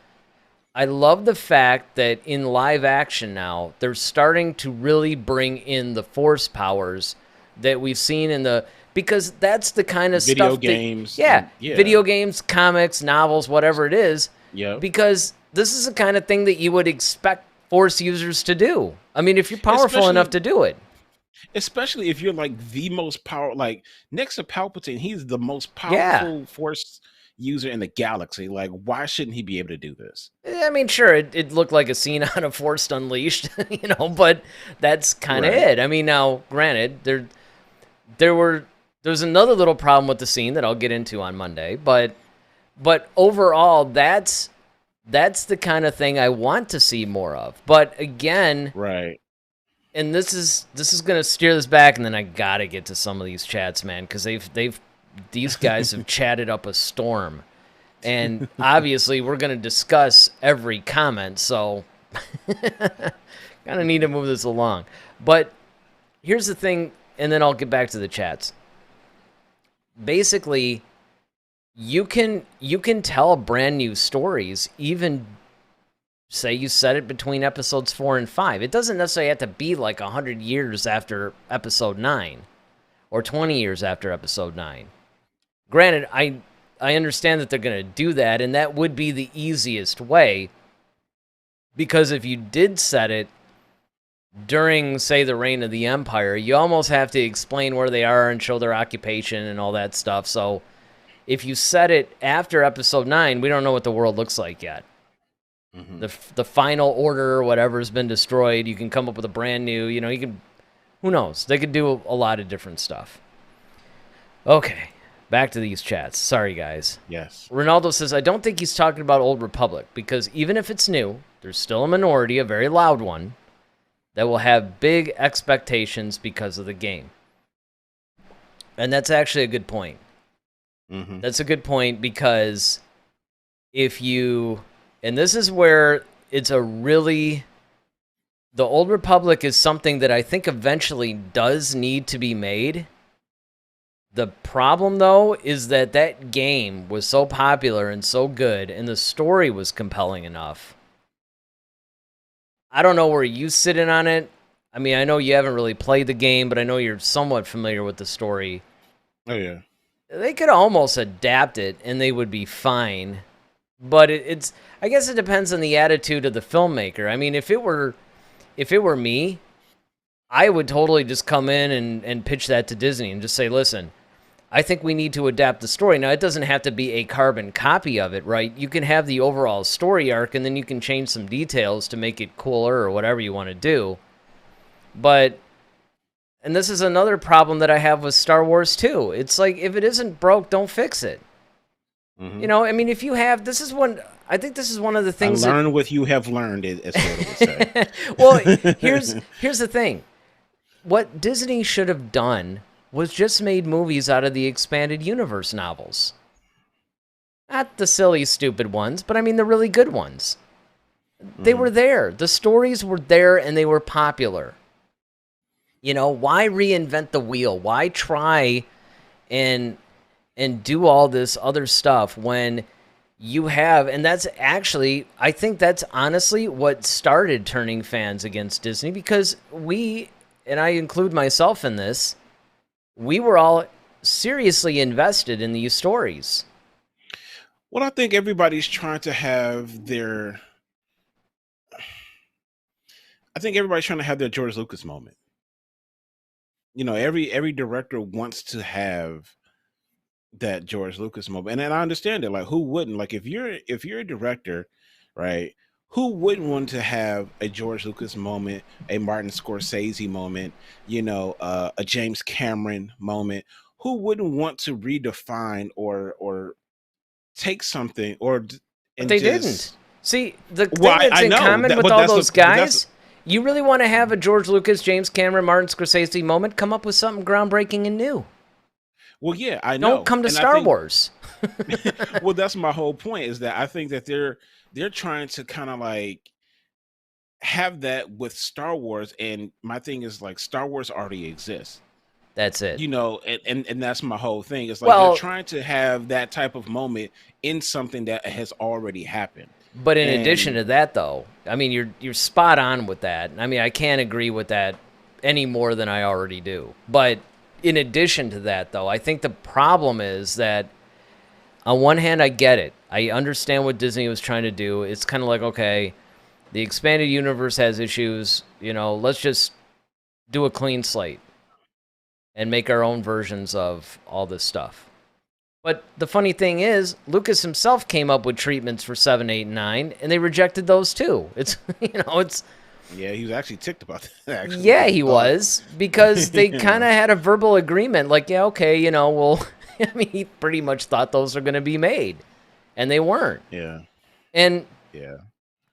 I love the fact that in live action now, they're starting to really bring in the force powers that we've seen because that's the kind of video stuff games. Yeah. video games, comics, novels, whatever it is, Yep. because this is the kind of thing that you would expect force users to do. I mean, if you're powerful enough to do it. Especially if you're like the most powerful, like next to Palpatine, he's the most powerful force user in the galaxy. Like, why shouldn't he be able to do this? I mean, sure, it looked like a scene out of Force Unleashed, but that's kind of Right. it. I mean, now, granted, there's another little problem with the scene that I'll get into on Monday, but overall, that's the kind of thing I want to see more of. But again, Right. and this is going to steer this back, and then I gotta get to some of these chats, man, because these guys have chatted up a storm, and obviously we're going to discuss every comment, so kind of need to move this along. But here's the thing, and then I'll get back to the chats. Basically, you can tell brand new stories, even say you set it between episodes 4 and 5. It doesn't necessarily have to be like 100 years after episode 9 or 20 years after episode 9. Granted, I understand that they're going to do that, and that would be the easiest way, because if you did set it during, say, the reign of the Empire, you almost have to explain where they are and show their occupation and all that stuff. So if you set it after episode 9, we don't know what the world looks like yet. Mm-hmm. The final order or whatever has been destroyed. You can come up with a brand new, you can, who knows? They could do a lot of different stuff. Okay, back to these chats. Sorry, guys. Yes. Ronaldo says, I don't think he's talking about Old Republic, because even if it's new, there's still a minority, a very loud one, that will have big expectations because of the game. And that's actually a good point. Mm-hmm. That's a good point, because if you... And this is where it's the Old Republic is something that I think eventually does need to be made, The problem, though, is that game was so popular and so good, and the story was compelling enough. I don't know where you sit in on it. I mean, I know you haven't really played the game, but I know you're somewhat familiar with the story. Oh yeah. They could almost adapt it, and they would be fine. But it's I guess it depends on the attitude of the filmmaker. I mean, if it were me, I would totally just come in and pitch that to Disney and just say, listen, I think we need to adapt the story. Now, it doesn't have to be a carbon copy of it, right? You can have the overall story arc, and then you can change some details to make it cooler or whatever you want to do. But, and this is another problem that I have with Star Wars too. It's like, if it isn't broke, don't fix it. Mm-hmm. You know, I mean, if you have, I think this is one of the things. Learn what you have learned, as Yoda would say. Well, here's the thing. What Disney should have done was just made movies out of the expanded universe novels. Not the silly, stupid ones, but I mean the really good ones. They were there. The stories were there, and they were popular. You know, why reinvent the wheel? Why try and do all this other stuff when you have, and that's actually, I think that's honestly what started turning fans against Disney, because we, and I include myself in this, we were all seriously invested in these stories. Well, I think everybody's trying to have their, George Lucas moment. You know, every director wants to have that George Lucas moment, and I understand it. Like, who wouldn't? Like, if you're a director, right? Who wouldn't want to have a George Lucas moment, a Martin Scorsese moment, you know, a James Cameron moment? Who wouldn't want to redefine or take something But they didn't. See, the thing that's in common with all those guys, you really want to have a George Lucas, James Cameron, Martin Scorsese moment, come up with something groundbreaking and new. Well, yeah, I know. Don't come to Star Wars. Well, that's my whole point, is that I think that they're trying to kind of like have that with Star Wars, and my thing is, like, Star Wars already exists. That's it. You know, and that's my whole thing. It's like, they're trying to have that type of moment in something that has already happened. But in addition to that, though, I mean, you're spot on with that. I mean, I can't agree with that any more than I already do. But in addition to that, though, I think the problem is that, on one hand, I get it. I understand what Disney was trying to do. It's kind of like, okay, the expanded universe has issues. You know, let's just do a clean slate and make our own versions of all this stuff. But the funny thing is, Lucas himself came up with treatments for 7, 8, and 9, and they rejected those too. It's, you know, it's... Yeah, he was actually ticked about that, actually. Yeah, he was, because they kind of had a verbal agreement, like, yeah, okay, you know, well, I mean, he pretty much thought those are going to be made, and they weren't. Yeah. And, yeah,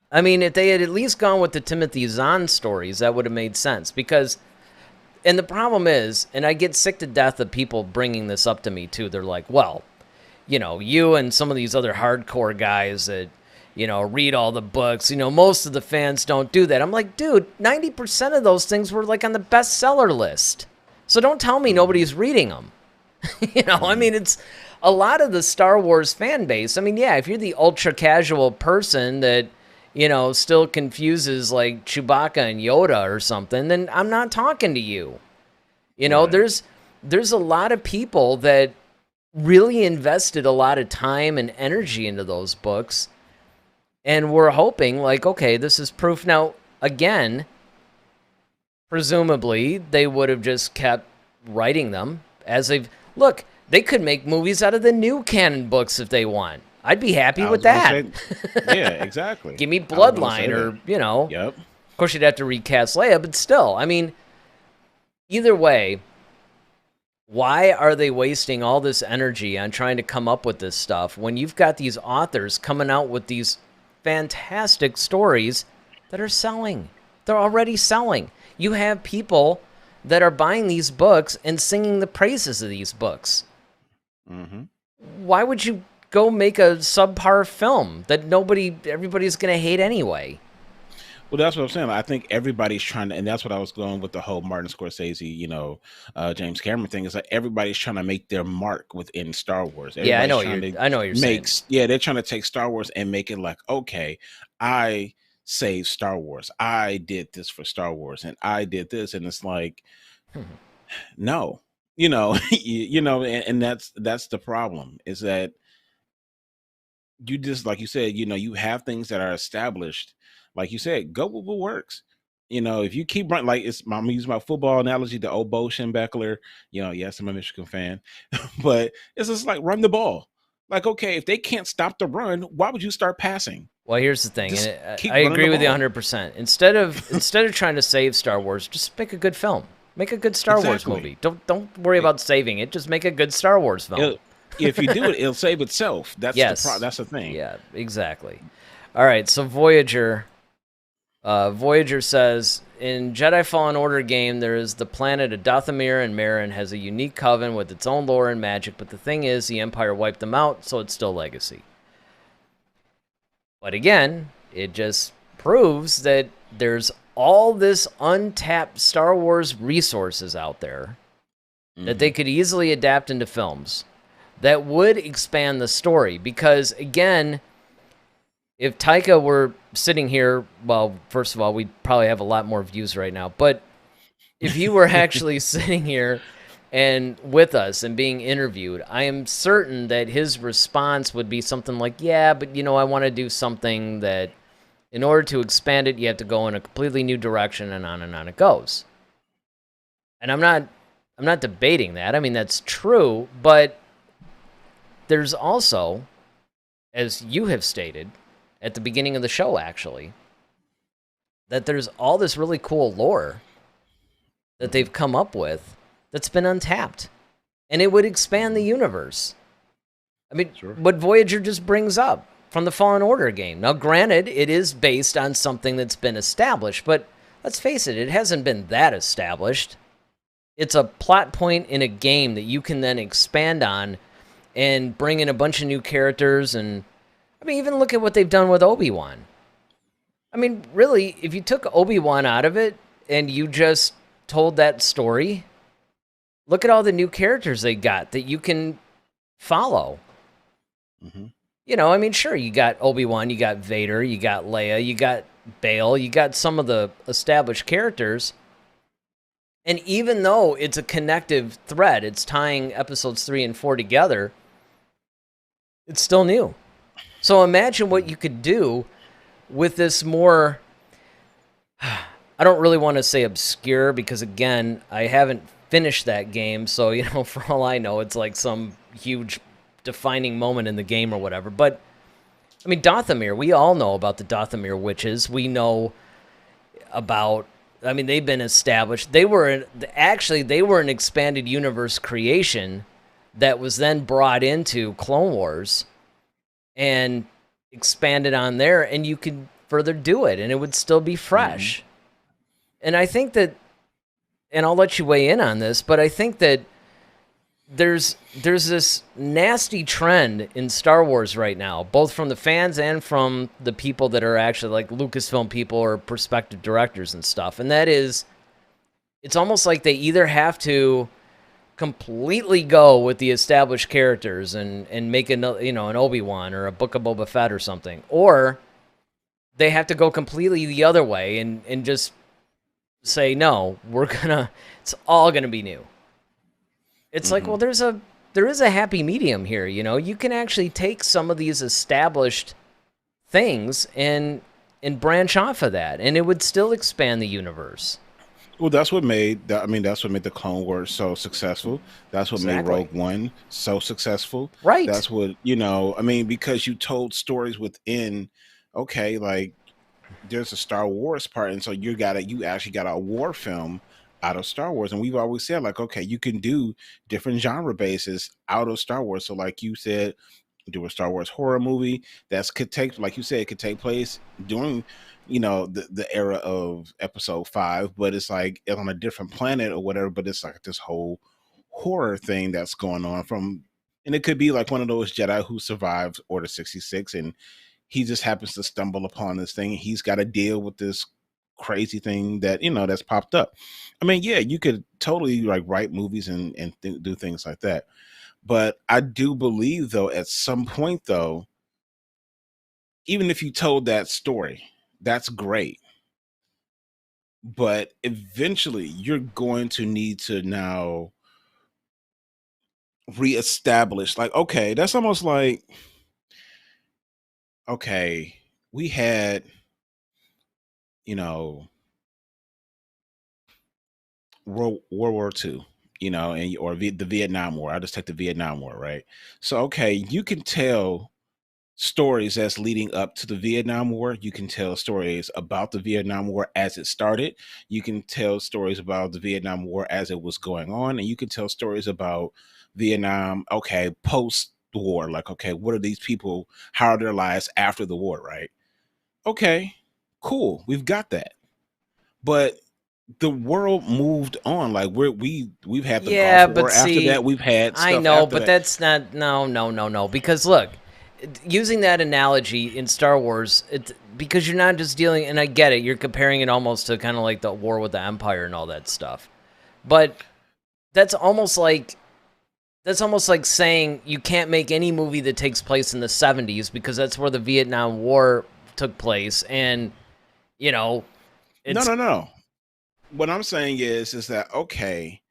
I mean, if they had at least gone with the Timothy Zahn stories, that would have made sense, because... And the problem is, and I get sick to death of people bringing this up to me, too. They're like, well, you know, you and some of these other hardcore guys that, you know, read all the books, you know, most of the fans don't do that. I'm like, dude, 90% of those things were, like, on the bestseller list. So don't tell me nobody's reading them. You know, I mean, it's a lot of the Star Wars fan base. I mean, yeah, if you're the ultra-casual person that... you know, still confuses like Chewbacca and Yoda or something, then I'm not talking to you. You know, Right. there's a lot of people that really invested a lot of time and energy into those books, and we're hoping, like, okay, this is proof. Now, again, presumably, they would have just kept writing them as they've... Look, they could make movies out of the new canon books if they want. I'd be happy with that. Yeah, exactly. Give me Bloodline, or, you know. Yep. Of course, you'd have to recast Leia, but still, I mean, either way, why are they wasting all this energy on trying to come up with this stuff when you've got these authors coming out with these fantastic stories that are selling? They're already selling. You have people that are buying these books and singing the praises of these books. Mm-hmm. Why would you go make a subpar film that everybody's going to hate anyway? Well, that's what I'm saying. I think everybody's trying to, and that's what I was going with the whole Martin Scorsese, James Cameron thing. Is like everybody's trying to make their mark within Star Wars. Yeah, Everybody's trying to I know what you're saying. yeah, they're trying to take Star Wars and make it like, okay, I saved Star Wars. I did this for Star Wars, and I did this, and it's like, no, and that's the problem is that you just like you said, you have things that are established. Like you said, go with what works. If you keep running, like I'm gonna use my football analogy, the old Bo Schembechler. Yes, I'm a Michigan fan, but it's just like run the ball. Like, okay, if they can't stop the run, why would you start passing? Well, here's the thing, Just and keep I running agree the with you ball. 100%. Instead of trying to save Star Wars, just make a good film. Make a good Star Wars Exactly. movie. Don't worry It- about saving it. Just make a good Star Wars film. if you do it, it'll save itself. That's Yes. that's the thing. Yeah, exactly. All right, so Voyager says, in Jedi Fallen Order game, there is the planet of Dathomir, and Marin has a unique coven with its own lore and magic, but the thing is, the Empire wiped them out, so it's still legacy. But again, it just proves that there's all this untapped Star Wars resources out there that they could easily adapt into films that would expand the story. Because again, if Taika were sitting here, well, first of all, we'd probably have a lot more views right now. But if he were actually sitting here and with us and being interviewed, I am certain that his response would be something like, yeah, but I want to do something that in order to expand it, you have to go in a completely new direction, and on it goes. And I'm not debating that. I mean, that's true, but there's also, as you have stated at the beginning of the show, actually, that there's all this really cool lore that they've come up with that's been untapped. And it would expand the universe. I mean, Sure. what Voyager just brings up from the Fallen Order game. Now, granted, it is based on something that's been established, but let's face it, it hasn't been that established. It's a plot point in a game that you can then expand on and bring in a bunch of new characters. And I mean, even look at what they've done with Obi-Wan. I mean, really, if you took Obi-Wan out of it and you just told that story, look at all the new characters they got that you can follow. Mm-hmm. I mean, sure, you got Obi-Wan, you got Vader, you got Leia, you got Bail, you got some of the established characters. And even though it's a connective thread, it's tying episodes 3 and 4 together, it's still new. So imagine what you could do with this more, I don't really want to say obscure, because again, I haven't finished that game, so for all I know, it's like some huge defining moment in the game or whatever. But I mean, Dathomir, we all know about the Dathomir witches. We know about, I mean, they've been established. They were an expanded universe creation that was then brought into Clone Wars and expanded on there, and you could further do it, and it would still be fresh. Mm-hmm. And I think that, and I'll let you weigh in on this, but I think that there's this nasty trend in Star Wars right now, both from the fans and from the people that are actually like Lucasfilm people or prospective directors and stuff. And that is, it's almost like they either have to completely go with the established characters and make an Obi-Wan or a Book of Boba Fett or something, or they have to go completely the other way and just say, no, it's all gonna be new. It's like, well, there is a happy medium here. You can actually take some of these established things and branch off of that, and it would still expand the universe. Well, that's what made the Clone Wars so successful. That's what made Rogue One so successful. Right. That's what, because you told stories within, okay, like there's a Star Wars part, and so you actually got a war film out of Star Wars. And we've always said, like, okay, you can do different genre bases out of Star Wars. So like you said, do a Star Wars horror movie could take, like you said, it could take place during, the era of Episode 5, but it's like it's on a different planet or whatever, but it's like this whole horror thing that's going on and it could be like one of those Jedi who survived Order 66, and he just happens to stumble upon this thing, and he's got to deal with this crazy thing that that's popped up. I mean, yeah, you could totally like write movies and do things like that. But I do believe though, at some point though, even if you told that story, that's great. But eventually you're going to need to now reestablish, like, okay, that's almost like, okay, we had, you know, World War II, the Vietnam War. I just take the Vietnam War, right? So, okay, you can tell stories that's leading up to the Vietnam War. You can tell stories about the Vietnam War as it started. You can tell stories about the Vietnam War as it was going on, and you can tell stories about Vietnam, okay, post the war. Like, okay, what are these people? How are their lives after the war, right? Okay, cool, we've got that. But the world moved on. Like we've had the Gulf Yeah, but War after see, that. We've had I stuff know, after but that. that's not, no. Because look, using that analogy in Star Wars, because you're not just dealing, and I get it, you're comparing it almost to kind of like the war with the Empire and all that stuff. But that's almost like saying you can't make any movie that takes place in the 70s because that's where the Vietnam War took place, and you know, No, it's no, no. What I'm saying is that okay,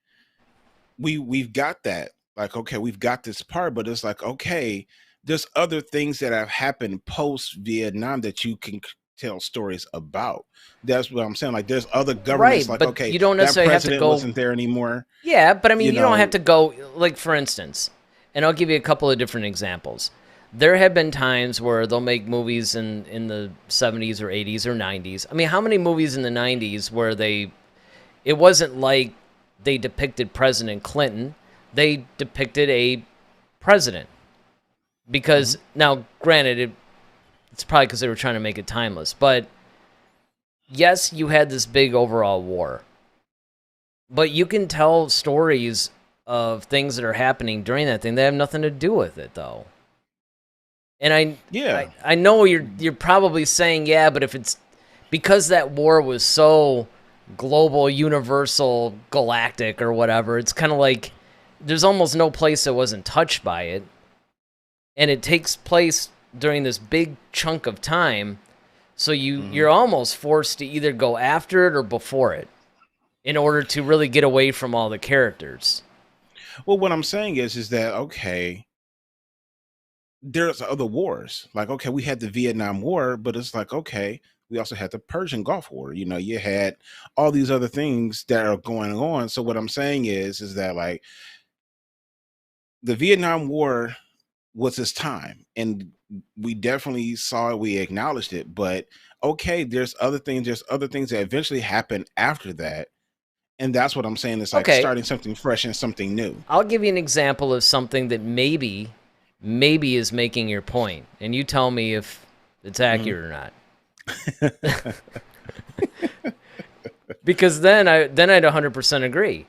we've got that. Like, okay, we've got this part, but it's like, okay, there's other things that have happened post Vietnam that you can tell stories about. That's what I'm saying. Like, there's other governments. right, Like, but okay, you don't that necessarily have to president go. wasn't there anymore. Yeah, but I mean, You you don't have know, to go, like, for instance, and I'll give you a couple of different examples. There have been times where they'll make movies in the 70s or 80s or 90s. I mean, how many movies in the 90s where it wasn't like they depicted President Clinton, they depicted a president. Because, mhm. now, granted, it's probably because they were trying to make it timeless, but yes, you had this big overall war. But you can tell stories of things that are happening during that thing that have nothing to do with it, though. And Yeah. I know you're probably saying, yeah, but if it's because that war was so global, universal, galactic, or whatever, it's kind of like there's almost no place that wasn't touched by it, and it takes place during this big chunk of time. So Mhm. you're almost forced to either go after it or before it in order to really get away from all the characters. Well, what I'm saying is that okay, there's other wars. Like, okay, we had the Vietnam War, but it's like, okay, we also had the Persian Gulf War. You had all these other things that are going on. So what I'm saying is that like the Vietnam War was its time, and we definitely saw it, we acknowledged it. But okay, there's other things that eventually happened after that. And that's what I'm saying. It's like Okay, starting something fresh and something new. I'll give you an example of something that maybe is making your point, and you tell me if it's Mhm. accurate or not. Because then I'd 100% agree.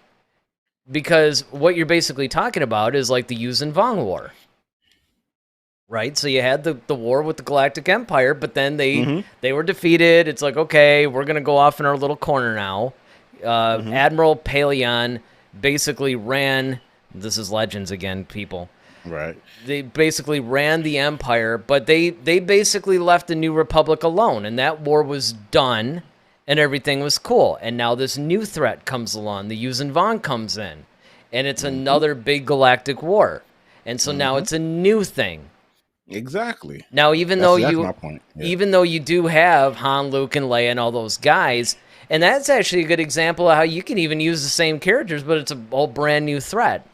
Because what you're basically talking about is like the Yuuzhan Vong War, right? So you had the war with the Galactic Empire, but then Mhm. they were defeated. It's like, okay, we're gonna go off in our little corner now. Mhm. Admiral Paleon basically ran. This is Legends again, people. Right. They basically ran the empire, but they basically left the New Republic alone, and that war was done, and everything was cool. And now this new threat comes along. The Yuuzhan Vong comes in, and it's Mhm. another big galactic war. And so now Mhm. it's a new thing. Exactly. Now, That's exactly my point. Yeah. even though you do have Han, Luke, and Leia and all those guys, and that's actually a good example of how you can even use the same characters, but it's a whole brand new threat.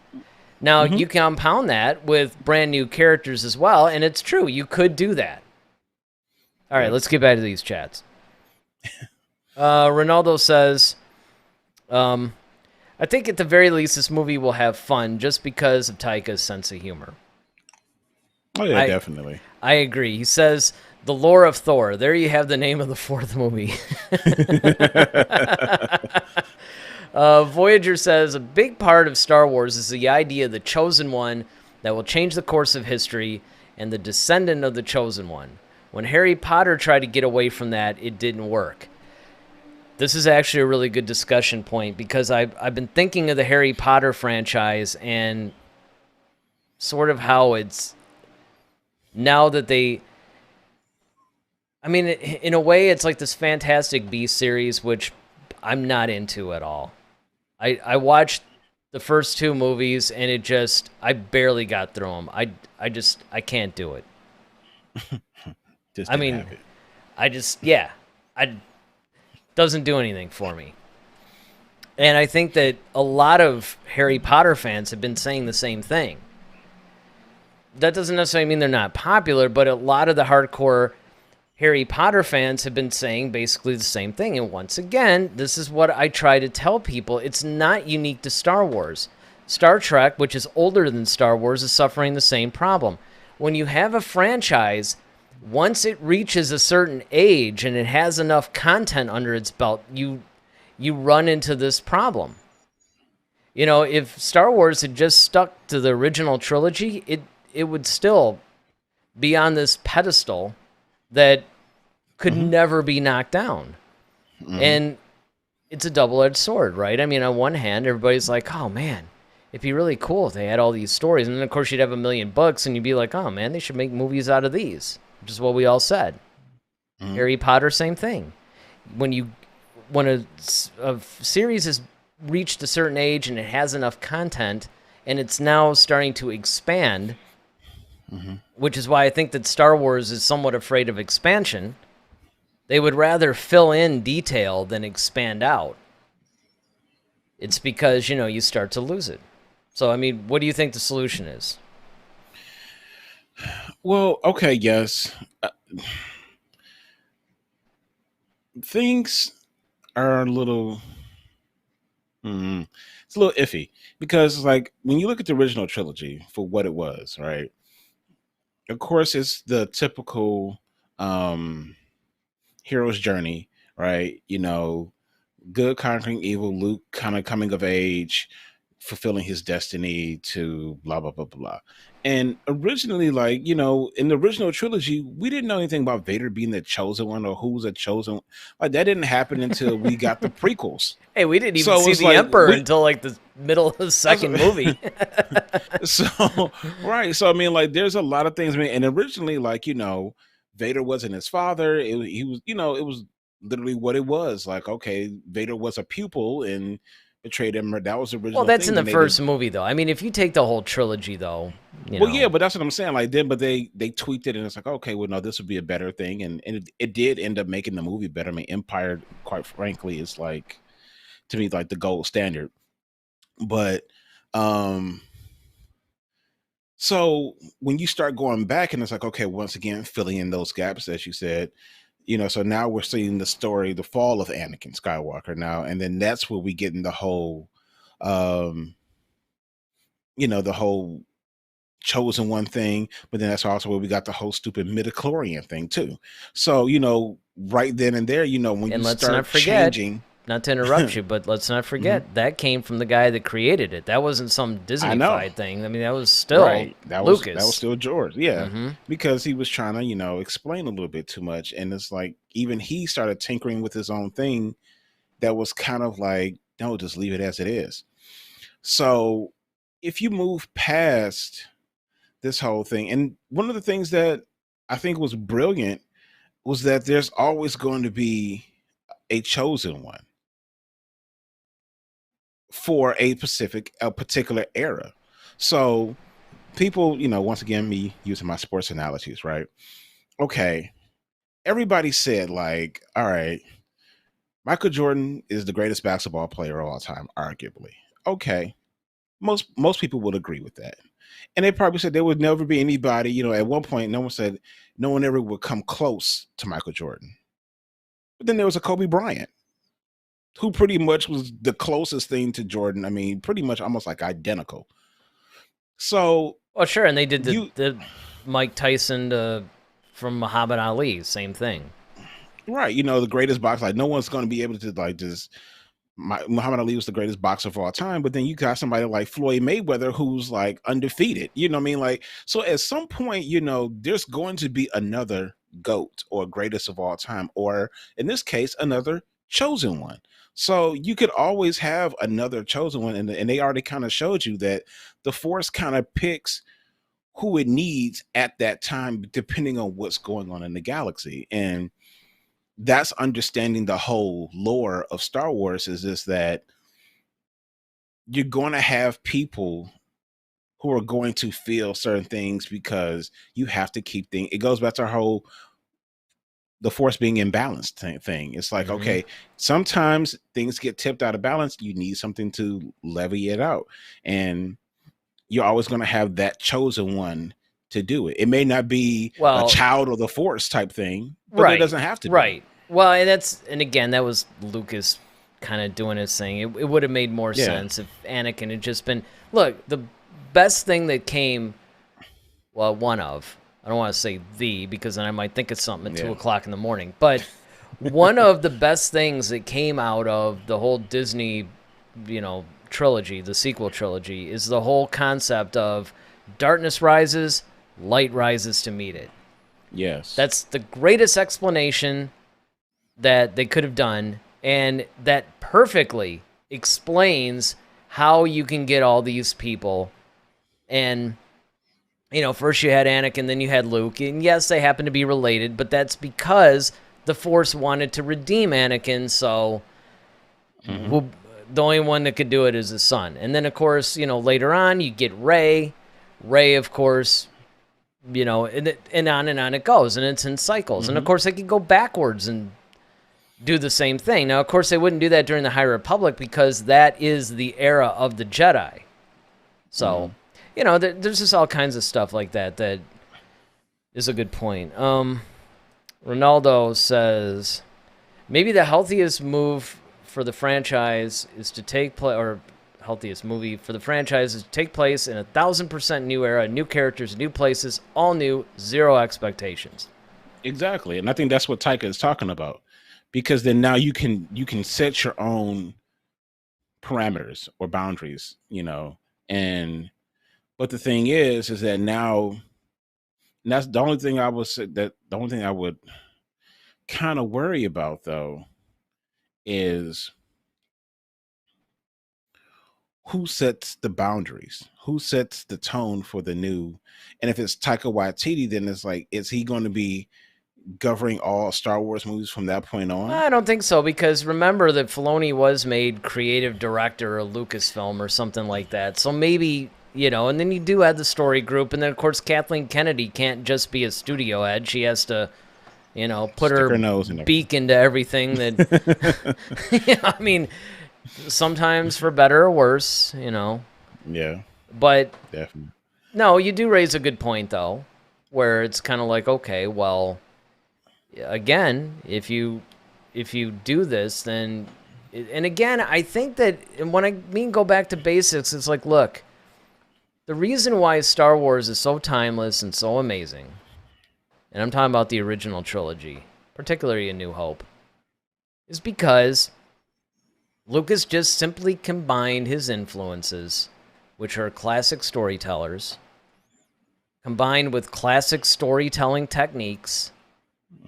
Now, Mhm. you compound that with brand new characters as well, and it's true. You could do that. All right, Yep. let's get back to these chats. Ronaldo says, I think at the very least this movie will have fun just because of Taika's sense of humor. Oh yeah, I definitely. I agree. He says, the lore of Thor. There you have the name of the fourth movie. Voyager says, a big part of Star Wars is the idea of the chosen one that will change the course of history and the descendant of the chosen one. When Harry Potter tried to get away from that, it didn't work. This is actually a really good discussion point because I've been thinking of the Harry Potter franchise and sort of how it's now that they. I mean, in a way, it's like this Fantastic Beasts series, which I'm not into at all. I watched the first two movies and I barely got through them. I can't do it. Just I didn't mean, have it. yeah, I doesn't do anything for me. And I think that a lot of Harry Potter fans have been saying the same thing. That doesn't necessarily mean they're not popular, but a lot of the hardcore Harry Potter fans have been saying basically the same thing. And once again, this is what I try to tell people. It's not unique to Star Wars. Star Trek, which is older than Star Wars, is suffering the same problem. When you have a franchise, once it reaches a certain age and it has enough content under its belt, you run into this problem. You know, if Star Wars had just stuck to the original trilogy, it would still be on this pedestal that could never be knocked down. And it's a double-edged sword, right? I mean, on one hand, everybody's like, oh, man, it'd be really cool if they had all these stories. And then, of course, you'd have 1 million books, and you'd be like, oh, man, they should make movies out of these, which is what we all said. Harry Potter, same thing. When a series has reached a certain age and it has enough content, and it's now starting to expand, which is why I think that Star Wars is somewhat afraid of expansion. They would rather fill in detail than expand out. It's because, you start to lose it. So, I mean, what do you think the solution is? Well, okay, yes. Things are a little. It's a little iffy because, like, when you look at the original trilogy for what it was, right? Of course, it's the typical hero's journey, right? Good conquering evil, Luke kind of coming of age, fulfilling his destiny to blah blah blah blah. And originally, like, in the original trilogy, we didn't know anything about Vader being the chosen one or who was a chosen. Like, that didn't happen until we got the prequels. Hey, we didn't even So it see was the like Emperor until like the middle of the second movie. so right. So I mean, like, there's a lot of things. I mean, and originally, like, Vader wasn't his father. He was, it was literally what it was. Like, okay, Vader was a pupil and betrayed him. That was the original. Well, that's thing. in the first movie, though. I mean, if you take the whole trilogy, though, Well, yeah, but that's what I'm saying. Like, but they tweaked it, and it's like, okay, well, no, this would be a better thing, and it did end up making the movie better. I mean, Empire, quite frankly, is like, to me, like the gold standard. But so when you start going back, and it's like, okay, once again, filling in those gaps, as you said, so now we're seeing the story, the fall of Anakin Skywalker now, and then that's where we get in the whole, the whole chosen one thing, but then that's also where we got the whole stupid midichlorian thing too. So, right then and there, when and you let's start not forget, changing. not to interrupt you, but let's not forget that came from the guy that created it. That wasn't some Disney-fied thing. I mean, that was still Right. Lucas. That was still George. Yeah. Because he was trying to, explain a little bit too much. And it's like, even he started tinkering with his own thing that was kind of like, no, just leave it as it is. So if you move past this whole thing, and one of the things that I think was brilliant was that there's always going to be a chosen one for a particular era. So people, once again, me using my sports analogies, right? Okay, everybody said, like, all right, Michael Jordan is the greatest basketball player of all time, arguably. Okay, most people would agree with that. And they probably said there would never be anybody, at one point, no one said no one ever would come close to Michael Jordan. But then there was a Kobe Bryant, who pretty much was the closest thing to Jordan. I mean, pretty much almost like identical. So, well, sure, and they did the Mike Tyson from Muhammad Ali, same thing. Right, the greatest boxer. Like, no one's going to be able to, like, just. Muhammad Ali was the greatest boxer of all time, but then you got somebody like Floyd Mayweather who's like undefeated. You know what I mean? Like, so at some point, there's going to be another GOAT or greatest of all time, or in this case, another chosen one. So you could always have another chosen one, and they already kind of showed you that the Force kind of picks who it needs at that time, depending on what's going on in the galaxy. And that's understanding the whole lore of Star Wars, is just that you're going to have people who are going to feel certain things because you have to keep things. It goes back to our whole the Force being imbalanced thing. It's like, okay, sometimes things get tipped out of balance. You need something to levy it out. And you're always going to have that chosen one to do it. It may not be a child of the Force type thing, but it doesn't have to be. Right. Well, and again, that was Lucas kind of doing his thing. It would have made more sense if Anakin had just been... Look, the best thing that came... Well, one of... I don't want to say because then I might think of something at 2 o'clock in the morning. But one of the best things that came out of the whole Disney, trilogy, the sequel trilogy, is the whole concept of darkness rises, light rises to meet it. Yes. That's the greatest explanation that they could have done, and that perfectly explains how you can get all these people. And first you had Anakin, then you had Luke, and yes, they happen to be related, but that's because the Force wanted to redeem Anakin, so the only one that could do it is his son. And then, of course, later on, you get Rey. Rey, of course, and on it goes, and it's in cycles. And, of course, they could go backwards and do the same thing. Now, of course, they wouldn't do that during the High Republic because that is the era of the Jedi. So... there's just all kinds of stuff like that is a good point. Ronaldo says, maybe the healthiest move for the franchise is to take place, or healthiest movie for the franchise is to take place in 1,000% new era, new characters, new places, all new, zero expectations. Exactly. And I think that's what Taika is talking about, because then now you can set your own parameters or boundaries, but the thing is that now, and that's the only thing I would say, that the only thing I would kind of worry about, though, is who sets the boundaries, who sets the tone for the new. And if it's Taika Waititi, then it's like, is he going to be governing all Star Wars movies from that point on? I don't think so, because remember that Filoni was made creative director of Lucasfilm or something like that. So maybe... and then you do have the story group, and then, of course, Kathleen Kennedy can't just be a studio head. She has to, put her nose in beak into everything that... I mean, sometimes for better or worse, Yeah. But... Definitely. No, you do raise a good point, though, where it's kind of like, okay, well, again, if you do this, then... And again, I think that, and when I mean go back to basics, it's like, look... The reason why Star Wars is so timeless and so amazing, and I'm talking about the original trilogy, particularly A New Hope, is because Lucas just simply combined his influences, which are classic storytellers, combined with classic storytelling techniques,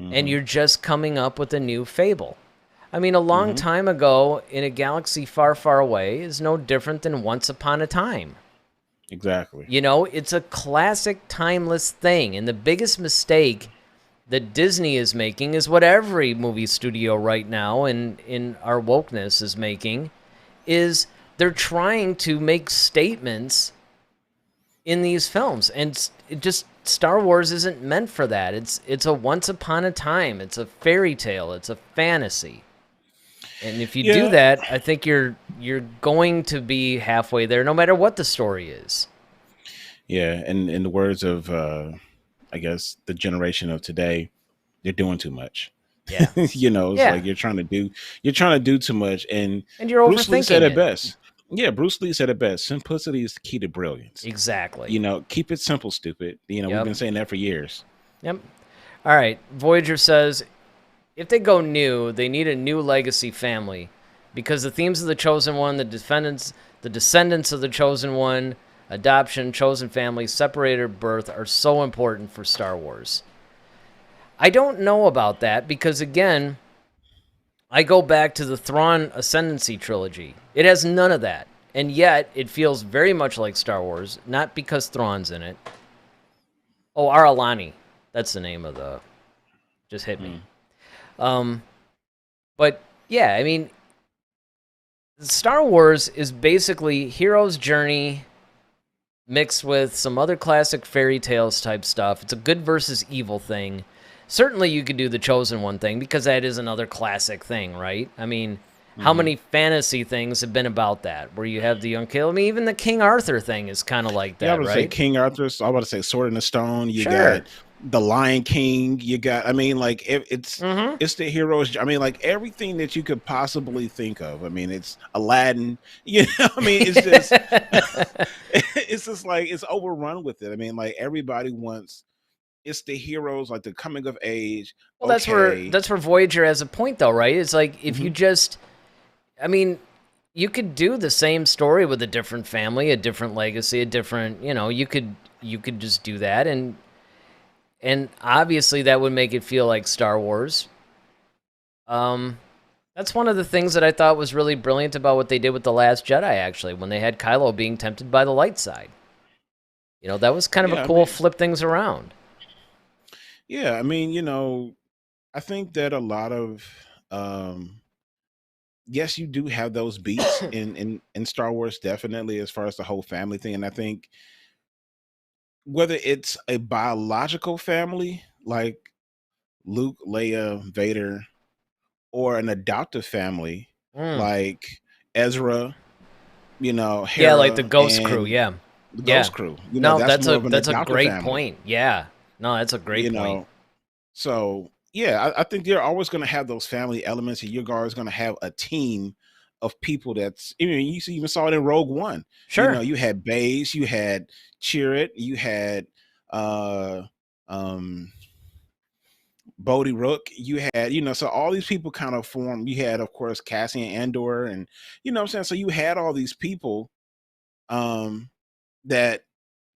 and you're just coming up with a new fable. I mean, a long time ago in a galaxy far, far away is no different than Once Upon a Time. Exactly. It's a classic, timeless thing. And the biggest mistake that Disney is making is what every movie studio right now in our wokeness is making, is they're trying to make statements in these films. And Star Wars isn't meant for that. It's a once upon a time. It's a fairy tale. It's a fantasy. And if you do that, I think you're going to be halfway there, no matter what the story is. Yeah, and in the words of, I guess, the generation of today, they're doing too much. Yeah, it's like you're trying to do too much, and you're Bruce Lee overthinking said it it best. Yeah, Bruce Lee said it best. Simplicity is the key to brilliance. Exactly. Keep it simple, stupid. We've been saying that for years. Yep. All right. Voyager says, if they go new, they need a new legacy family, because the themes of the Chosen One, the descendants of the Chosen One, adoption, chosen family, separated birth are so important for Star Wars. I don't know about that, because again, I go back to the Thrawn Ascendancy trilogy. It has none of that. And yet, it feels very much like Star Wars, not because Thrawn's in it. Oh, Aralani. That's the name of the... Just hit me. But, yeah, I mean, Star Wars is basically hero's journey mixed with some other classic fairy tales type stuff. It's a good versus evil thing. Certainly you could do the Chosen One thing, because that is another classic thing, right? I mean, how many fantasy things have been about that, where you have the unkillable? I mean, even the King Arthur thing is kind of like that, Yeah, I would right? say King Arthur. So I would say Sword in the Stone. You Sure. got the Lion King. You got, I mean, like it's the heroes. I mean, like everything that you could possibly think of. I mean, it's Aladdin. You know, I mean, it's just it's just like it's overrun with it. I mean, like everybody wants. It's the heroes, like the coming of age. Well, that's where Voyager has a point, though, right? It's like if you just, I mean, you could do the same story with a different family, a different legacy, a different, you could just do that, and obviously that would make it feel like Star Wars. That's one of the things that I thought was really brilliant about what they did with The Last Jedi, actually, when they had Kylo being tempted by the light side. That was kind of a cool flip things around. Yeah, I mean, I think that a lot of yes, you do have those beats in Star Wars, definitely, as far as the whole family thing. And I think whether it's a biological family like Luke, Leia, Vader, or an adoptive family like Ezra, Hera, yeah, like the Ghost Crew, the Ghost Crew. That's more of an a adoptive great family. point. Yeah, no, that's a great point. So yeah, I think you're always going to have those family elements, and you're always going to have a team of people that's. I mean, you even saw it in Rogue One. Sure, you had Baze, you had Chirrut, you had Bodhi Rook, you had so all these people kind of formed. You had, of course, Cassian Andor, and what I'm saying. So you had all these people that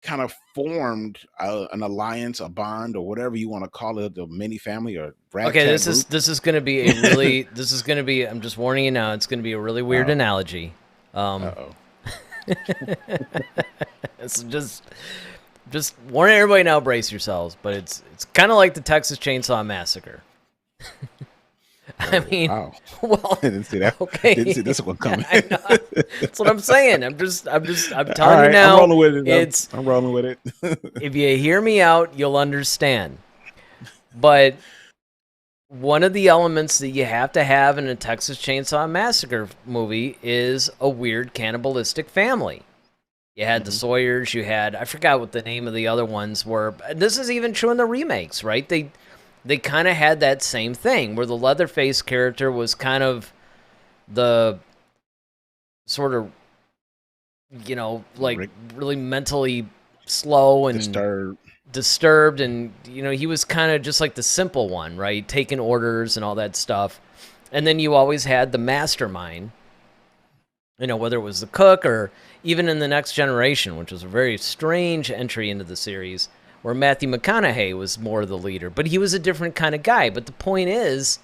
kind of formed an alliance, a bond, or whatever you want to call it, the mini family or ragtag okay. This group. is going to be a really this is going to be. I'm just warning you now. It's going to be a really weird analogy. It's just warning everybody now. Brace yourselves. But it's kind of like the Texas Chainsaw Massacre. I mean, wow. Well, I didn't see that. Okay, Didn't see this one coming. That's what I'm saying. I'm telling you now. I'm rolling with it. I'm rolling with it. If you hear me out, you'll understand. But one of the elements that you have to have in a Texas Chainsaw Massacre movie is a weird cannibalistic family. You had the Sawyers. You had, I forgot what the name of the other ones were. This is even true in the remakes, right? They kind of had that same thing where the Leatherface character was kind of the sort of, like really mentally slow and disturbed, and he was kind of just like the simple one, right? Taking orders and all that stuff. And then you always had the mastermind, whether it was the cook or even in The Next Generation, which was a very strange entry into the series, where Matthew McConaughey was more the leader. But he was a different kind of guy. But the point is,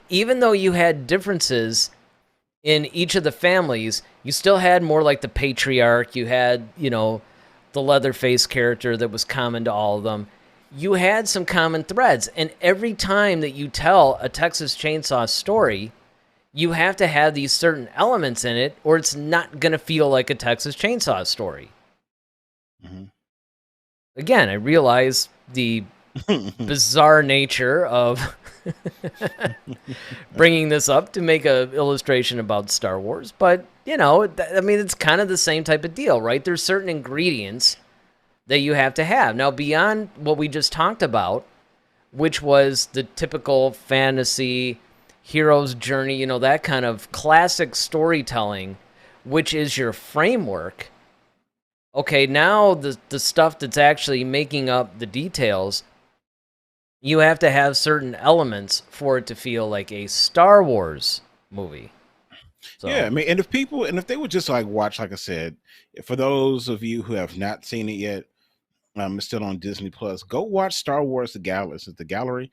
even though you had differences in each of the families, you still had more like the patriarch. You had, the Leatherface character that was common to all of them. You had some common threads. And every time that you tell a Texas Chainsaw story, you have to have these certain elements in it, or it's not going to feel like a Texas Chainsaw story. Again, I realize the bizarre nature of bringing this up to make an illustration about Star Wars, but, I mean, it's kind of the same type of deal, right? There's certain ingredients that you have to have. Now, beyond what we just talked about, which was the typical fantasy hero's journey, that kind of classic storytelling, which is your framework. Okay, now the stuff that's actually making up the details, you have to have certain elements for it to feel like a Star Wars movie. So. Yeah, I mean, and if they would just like watch, like I said, for those of you who have not seen it yet, it's still on Disney Plus. Go watch Star Wars: The Gallery.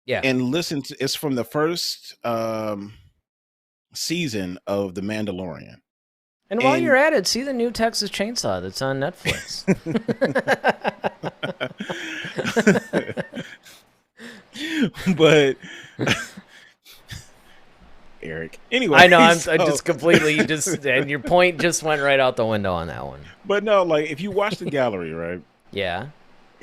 Yeah. and listen to it's from the first season of The Mandalorian. And while And you're at it, see the new Texas Chainsaw that's on Netflix. but Eric. Anyway, I know, I so, just completely and your point just went right out the window on that one. but no, like if you watch the gallery, right, Yeah.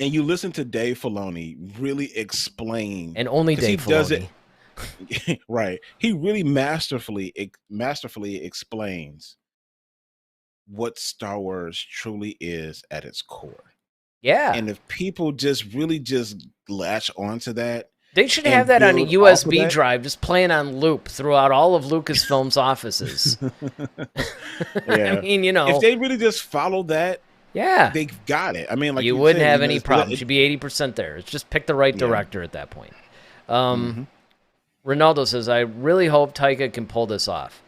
and you listen to Dave Filoni really explain, And only 'cause he Dave does Filoni. it right. He really masterfully explains what Star Wars truly is at its core. Yeah. And if people just really just latch onto that, They should and have that on a build off of USB that- drive, just playing on loop throughout all of Lucasfilm's offices. Yeah. I mean, you know, if they really just follow that, yeah, they've got it. I mean, like you you wouldn't said, have you know, any it's- problems. You'd be 80% there. It's just pick the right Yeah. director at that point. Mhm. Ronaldo says, I really hope Taika can pull this off.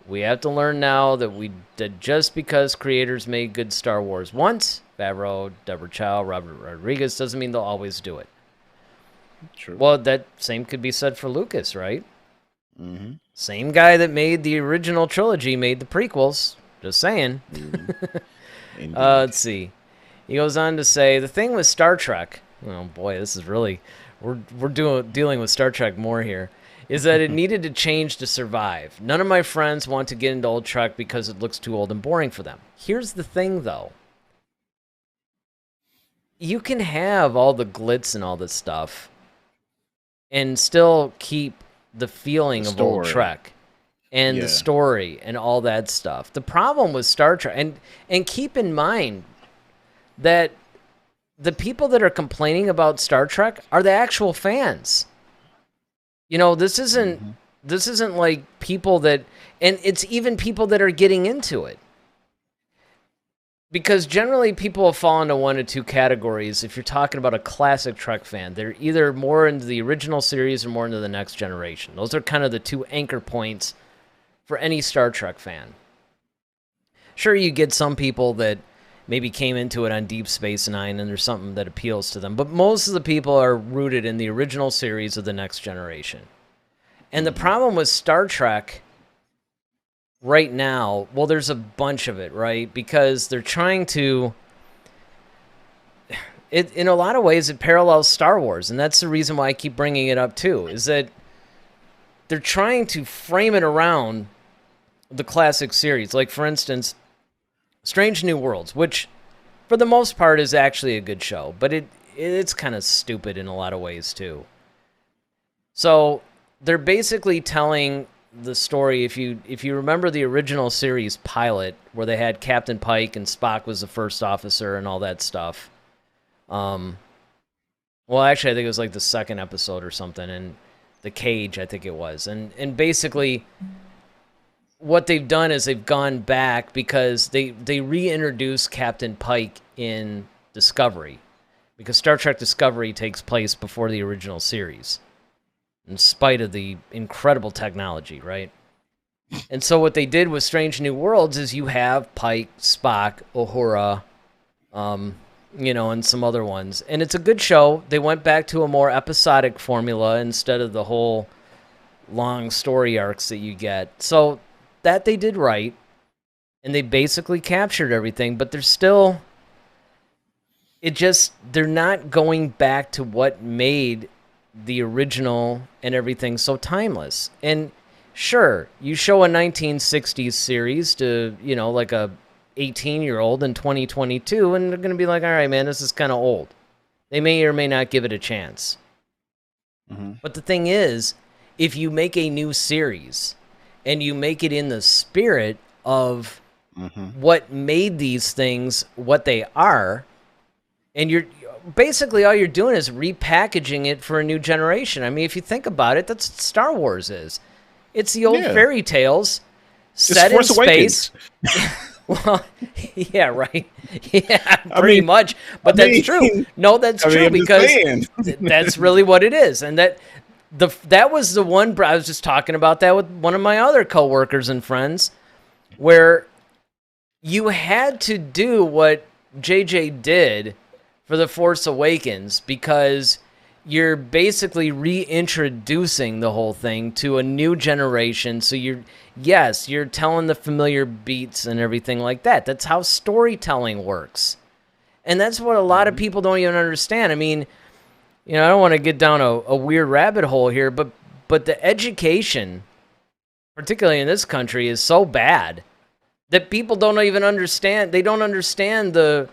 We have to learn now that just because creators made good Star Wars once, Favreau, Deborah Chow, Robert Rodriguez, doesn't mean they'll always do it. True. Well, that same could be said for Lucas, right? Mm-hmm. Same guy that made the original trilogy made the prequels. Just saying. Indeed. Let's see. He goes on to say, the thing with Star Trek, oh boy, this is really, we're dealing with Star Trek more here, is that it needed to change to survive. None of my friends want to get into old Trek because it looks too old and boring for them. Here's the thing, though. You can have all the glitz and all this stuff and still keep the feeling of old Trek and the story and all that stuff. The problem with Star Trek, and keep in mind that the people that are complaining about Star Trek are the actual fans. You know, this isn't like people that, and it's even people that are getting into it. Because generally people have fallen into one of two categories. If you're talking about a classic Trek fan, they're either more into the original series or more into the next generation. Those are kind of the two anchor points for any Star Trek fan. Sure, you get some people that maybe came into it on Deep Space Nine and there's something that appeals to them, but most of the people are rooted in the original series of the next generation. And the problem with Star Trek right now, well, there's a bunch of it, right? Because they're trying to, in a lot of ways, it parallels Star Wars, and that's the reason why I keep bringing it up too, is that they're trying to frame it around the classic series. Like, for instance, Strange New Worlds, which for the most part is actually a good show, but it's kind of stupid in a lot of ways too. So they're basically telling the story, if you remember the original series pilot where they had Captain Pike and Spock was the first officer and all that stuff. Well, actually, I think it was like the second episode or something, and the cage, I think it was. And basically what they've done is they've gone back because they reintroduced Captain Pike in Discovery, because Star Trek Discovery takes place before the original series, in spite of the incredible technology, right? And so what they did with Strange New Worlds is you have Pike, Spock, Uhura, and some other ones. And it's a good show. They went back to a more episodic formula instead of the whole long story arcs that you get. So that they did right, and they basically captured everything, but they're still, they're not going back to what made the original and everything so timeless. And sure, you show a 1960s series to, like a 18-year-old in 2022, and they're going to be like, all right, man, this is kind of old. They may or may not give it a chance. Mm-hmm. But the thing is, if you make a new series and you make it in the spirit of what made these things what they are, and you're basically all you're doing is repackaging it for a new generation. I mean, if you think about it, that's what Star Wars is. It's the old fairy tales set in space. Well, yeah, right. Yeah, pretty much. But that's true. No, that's true, because that's really what it is. And that was the one, I was just talking about that with one of my other coworkers and friends, where you had to do what JJ did for The Force Awakens, because you're basically reintroducing the whole thing to a new generation. So you're telling the familiar beats and everything like that. That's how storytelling works. And that's what a lot of people don't even understand. I mean, I don't want to get down a weird rabbit hole here, but the education, particularly in this country, is so bad that people don't even understand. They don't understand the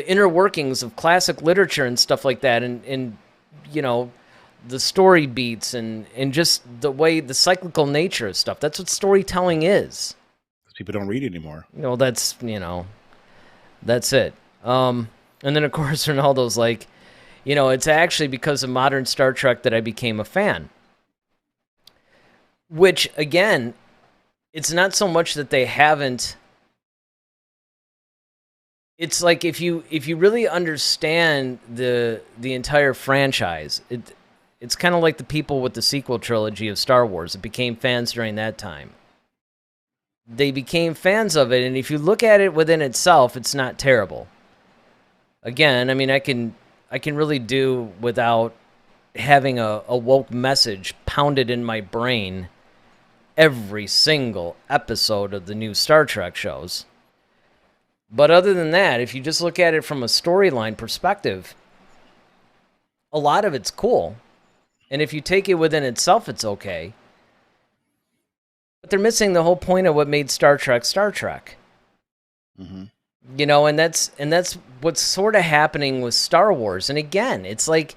inner workings of classic literature and stuff like that, and the story beats and just the way the cyclical nature of stuff. That's what storytelling is. People don't read anymore. That's it. And then of course Ronaldo's like, it's actually because of modern Star Trek that I became a fan. Which again, it's not so much that they haven't. It's like if you really understand the entire franchise, it's kind of like the people with the sequel trilogy of Star Wars that became fans during that time. They became fans of it, and if you look at it within itself, it's not terrible. Again, I mean, I can really do without having a woke message pounded in my brain every single episode of the new Star Trek shows. But other than that, if you just look at it from a storyline perspective, a lot of it's cool. And if you take it within itself, it's okay. But they're missing the whole point of what made Star Trek Star Trek. Mm-hmm. And that's what's sort of happening with Star Wars. And again, it's like,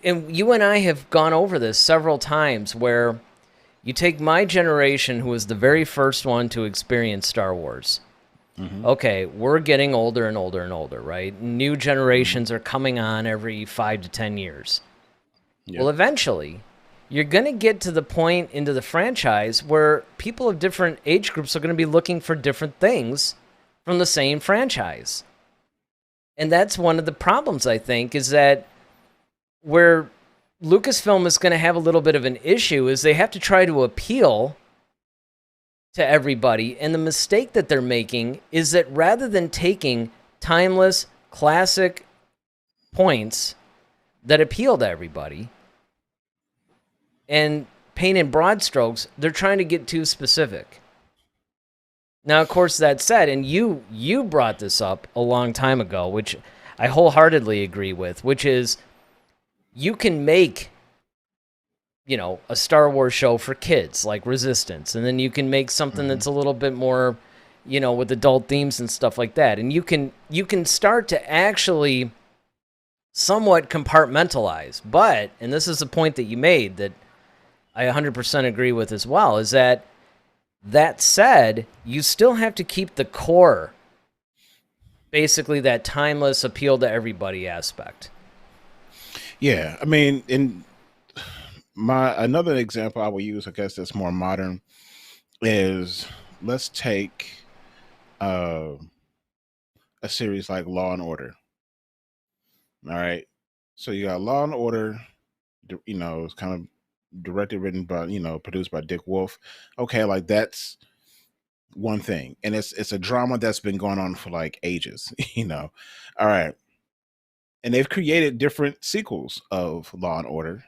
and you and I have gone over this several times, where you take my generation, who was the very first one to experience Star Wars. Mm-hmm. Okay, we're getting older and older and older, right? New generations are coming on every 5 to 10 years. Yeah. Well, eventually, you're going to get to the point into the franchise where people of different age groups are going to be looking for different things from the same franchise. And that's one of the problems, I think, is that where Lucasfilm is going to have a little bit of an issue is they have to try to appeal to everybody, and the mistake that they're making is that rather than taking timeless, classic points that appeal to everybody and paint in broad strokes, they're trying to get too specific. Now, of course, that said, and you brought this up a long time ago, which I wholeheartedly agree with, which is you can make a Star Wars show for kids like Resistance, and then you can make something that's a little bit more, with adult themes and stuff like that. And you can start to actually somewhat compartmentalize. But, and this is a point that you made that I 100% agree with as well, is that said, you still have to keep the core, basically that timeless appeal to everybody aspect. Yeah, I mean, another example I will use, I guess that's more modern, is let's take a series like Law and Order. All right, so you got Law and Order. It's kind of directed, written by, produced by Dick Wolf. Okay, like that's one thing, and it's a drama that's been going on for like ages. All right, and they've created different sequels of Law and Order.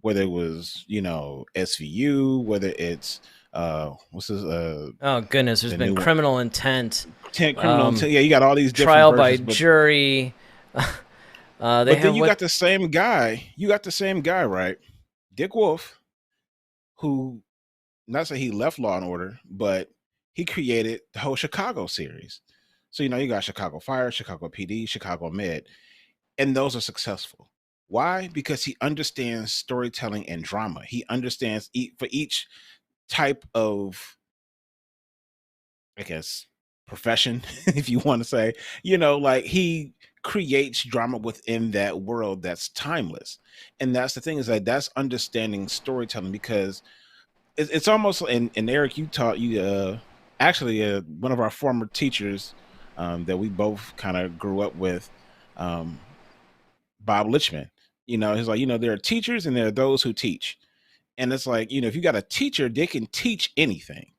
Whether it was, SVU, whether it's what's this? Oh goodness, there's been Criminal Intent. Criminal Intent. Yeah, you got all these different Trial versions, by Jury. But then you got the same guy. You got the same guy, right? Dick Wolf, who, not say he left Law and Order, but he created the whole Chicago series. So you got Chicago Fire, Chicago PD, Chicago Med, and those are successful. Why? Because he understands storytelling and drama. He understands for each type of, I guess, profession, if you want to say, like he creates drama within that world that's timeless. And that's the thing, is that that's understanding storytelling, because it's almost, and Eric, you taught, actually one of our former teachers that we both kind of grew up with, Bob Lichman. He's like, there are teachers and there are those who teach. And it's like, if you got a teacher, they can teach anything.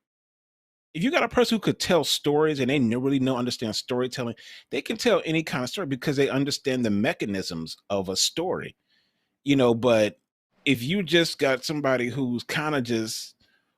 if you got a person who could tell stories and they really know understand storytelling, they can tell any kind of story because they understand the mechanisms of a story. But if you just got somebody who's kind of just,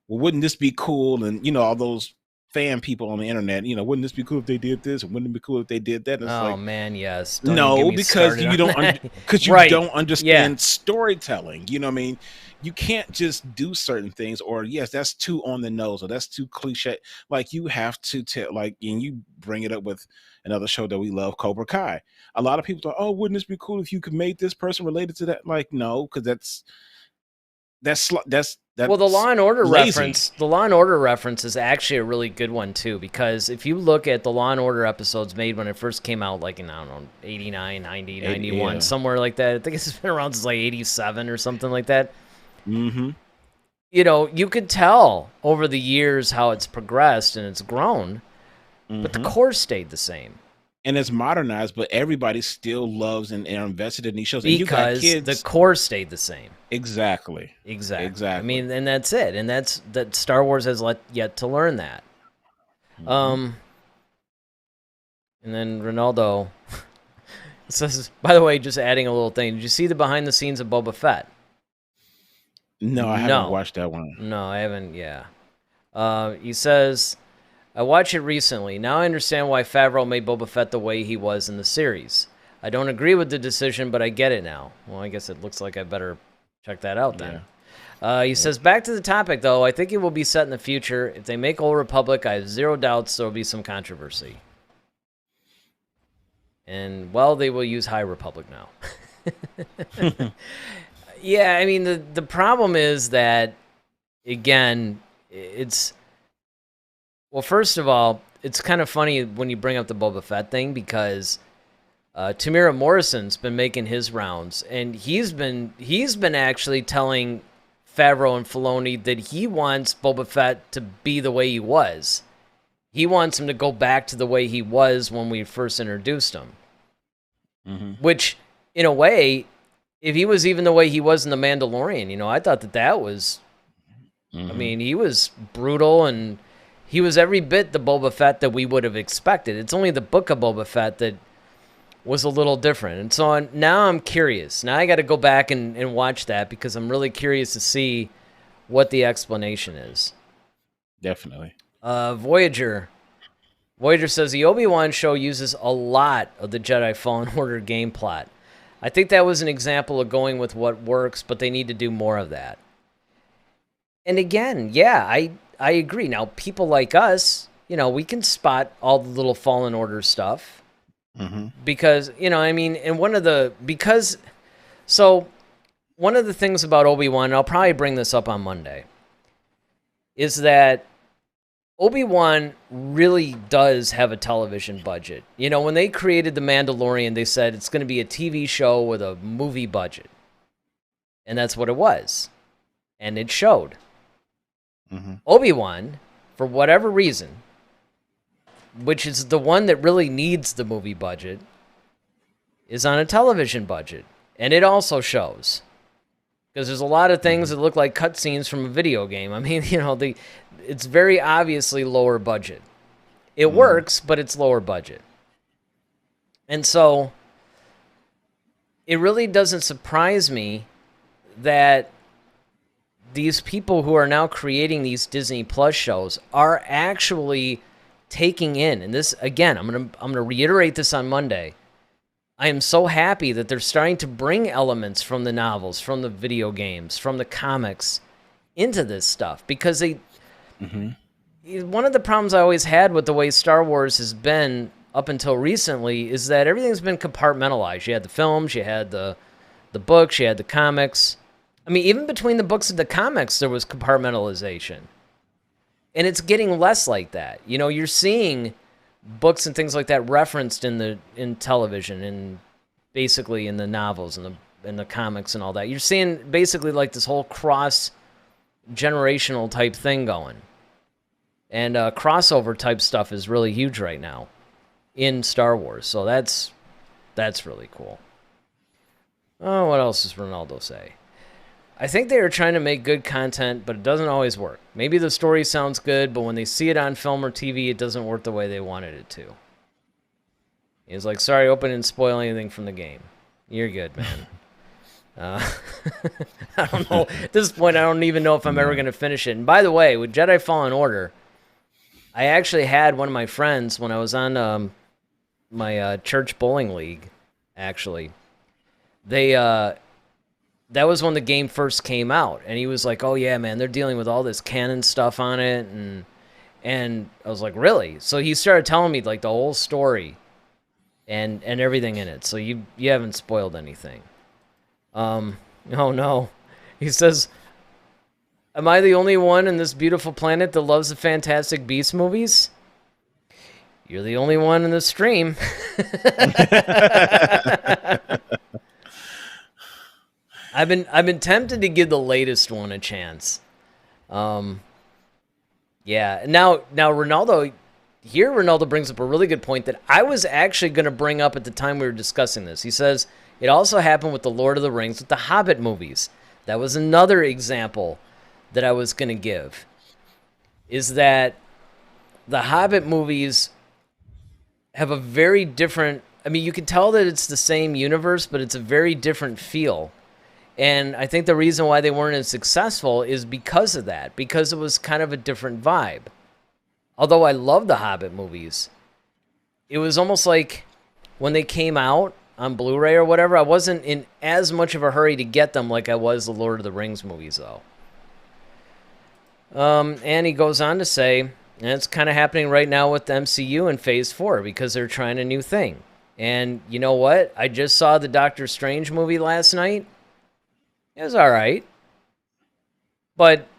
well, wouldn't this be cool? And all those fan people on the internet, wouldn't this be cool if they did this? And wouldn't it be cool if they did that? And it's Oh like, man, yes. Don't even get no, me because started you on don't that. because you Right. don't Yeah. understand storytelling. You know what I mean? You can't just do certain things, or yes, that's too on the nose, or that's too cliche. Like you have to tell, like, and you bring it up with another show that we love, Cobra Kai. A lot of people thought, oh, wouldn't this be cool if you could make this person related to that? Like, no, because that's Well, the Law and Order lazy. reference is actually a really good one too, because if you look at the Law and Order episodes made when it first came out, like in, I don't know, 89, 90, 91, Yeah. somewhere like that. I think it's been around since like 87 or something like that. Mm-hmm. You could tell over the years how it's progressed and it's grown, but the core stayed the same. And it's modernized, but everybody still loves and are invested in these shows. And you got Because kids. the core stayed the same. Exactly. I mean, and that's it. And that Star Wars has yet to learn that. And then Ronaldo says, by the way, just adding a little thing. Did you see the behind the scenes of Boba Fett? No, I haven't watched that one. No, I haven't. Yeah. He says, I watched it recently. Now I understand why Favreau made Boba Fett the way he was in the series. I don't agree with the decision, but I get it now. Well, I guess it looks like I better check that out then. Yeah. He says, back to the topic, though. I think it will be set in the future. If they make Old Republic, I have zero doubts there will be some controversy. And, well, they will use High Republic now. Yeah, I mean, the problem is that, again, it's... Well, first of all, it's kind of funny when you bring up the Boba Fett thing, because Tamira Morrison's been making his rounds, and he's been actually telling Favreau and Filoni that he wants Boba Fett to be the way he was. He wants him to go back to the way he was when we first introduced him. Which, in a way, if he was even the way he was in The Mandalorian, I thought that was... I mean, he was brutal, and he was every bit the Boba Fett that we would have expected. It's only the book of Boba Fett that was a little different. And so now I'm curious. Now I got to go back and watch that, because I'm really curious to see what the explanation is. Definitely. Voyager says the Obi-Wan show uses a lot of the Jedi Fallen Order game plot. I think that was an example of going with what works, but they need to do more of that. And again, yeah, I agree. Now, people like us, we can spot all the little Fallen Order stuff. Because, I mean, and one of the things about Obi-Wan, and I'll probably bring this up on Monday, is that Obi-Wan really does have a television budget. When they created The Mandalorian, they said it's going to be a TV show with a movie budget. And that's what it was. And it showed. Obi-Wan, for whatever reason, which is the one that really needs the movie budget, is on a television budget. And it also shows. Because there's a lot of things that look like cutscenes from a video game. I mean, it's very obviously lower budget. It works, but it's lower budget. And so, it really doesn't surprise me that these people who are now creating these Disney Plus shows are actually taking in, and this, again, I'm gonna reiterate this on Monday. I am so happy that they're starting to bring elements from the novels, from the video games, from the comics into this stuff, because one of the problems I always had with the way Star Wars has been up until recently is that everything's been compartmentalized. You had the films, you had the books, you had the comics. I mean, even between the books and the comics, there was compartmentalization. And it's getting less like that. You're seeing books and things like that referenced in television and basically in the novels and the comics and all that. You're seeing basically like this whole cross-generational type thing going. And crossover type stuff is really huge right now in Star Wars. So that's really cool. Oh, what else does Ronaldo say? I think they are trying to make good content, but it doesn't always work. Maybe the story sounds good, but when they see it on film or TV, it doesn't work the way they wanted it to. He's like, sorry, hope I didn't spoil anything from the game. You're good, man. I don't know. At this point, I don't even know if I'm ever going to finish it. And by the way, with Jedi Fallen Order, I actually had one of my friends when I was on my church bowling league, actually. That was when the game first came out, and he was like, "Oh yeah, man, they're dealing with all this canon stuff on it," and I was like, "Really?" So he started telling me like the whole story and everything in it. So you haven't spoiled anything. Oh no, he says, "Am I the only one in this beautiful planet that loves the Fantastic Beasts movies?" You're the only one in the stream. I've been tempted to give the latest one a chance. Yeah. Now Ronaldo brings up a really good point that I was actually going to bring up at the time we were discussing this. He says it also happened with the Lord of the Rings, with the Hobbit movies. That was another example that I was going to give. Is that the Hobbit movies have a very different... I mean, you can tell that it's the same universe, but it's a very different feel. And I think the reason why they weren't as successful is because of that, because it was kind of a different vibe. Although I love the Hobbit movies, it was almost like when they came out on Blu-ray or whatever, I wasn't in as much of a hurry to get them like I was the Lord of the Rings movies, though. And he goes on to say, and it's kind of happening right now with the MCU in Phase 4 because they're trying a new thing. And you know what? I just saw the Doctor Strange movie last night. It was all right, but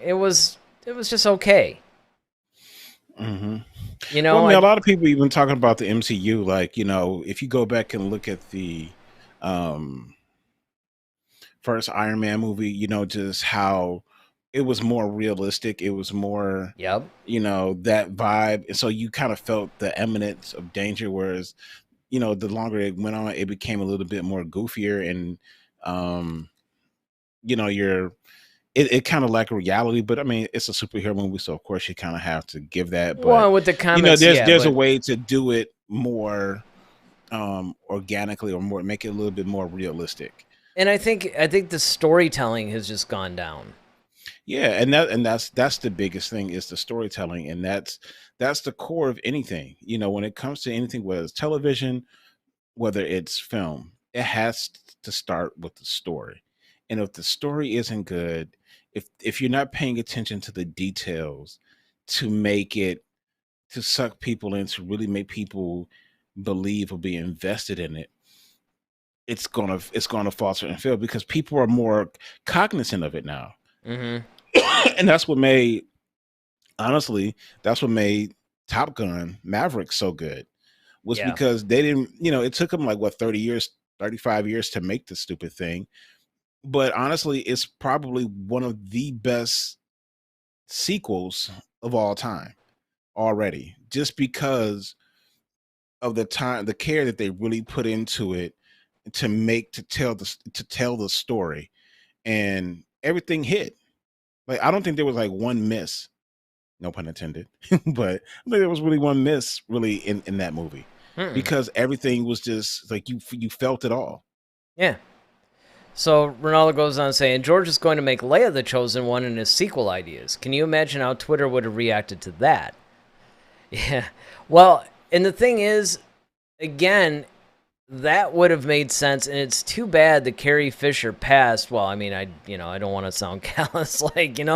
it was just okay. Mm-hmm. You know, well, I mean, a lot of people even talking about the MCU. Like, you know, if you go back and look at the first Iron Man movie, you know, just how it was more realistic. It was more, you know, that vibe, and so you kind of felt the imminence of danger. Whereas, you know, the longer it went on, it became a little bit more goofier and. You know, it kind of like reality, but I mean, it's a superhero movie, so of course you kind of have to give that. But well, with the comics, you know, there's a way to do it more organically or more make it a little bit more realistic. And I think the storytelling has just gone down. Yeah, and that's the biggest thing is the storytelling, and that's the core of anything. You know, when it comes to anything, whether it's television, whether it's film, it has to start with the story. And if the story isn't good, if you're not paying attention to the details to make it to suck people in, to really make people believe or be invested in it, it's gonna falter and fail because people are more cognizant of it now. Mm-hmm. And that's what made Top Gun Maverick so good. Was because they didn't, you know, it took them like 30 years, 35 years to make this stupid thing. But honestly, it's probably one of the best sequels of all time already, just because of the care that they really put into it to tell the story, and everything hit. Like, I don't think there was like one miss, no pun intended, but I think there was really one miss really in that movie. Because everything was just like you felt it all. Yeah. So Ronaldo goes on saying, George is going to make Leia the chosen one in his sequel ideas. Can you imagine how Twitter would have reacted to that? Yeah. Well, and the thing is, again, that would have made sense, and it's too bad that Carrie Fisher passed. Well, I mean, I don't want to sound callous, like, if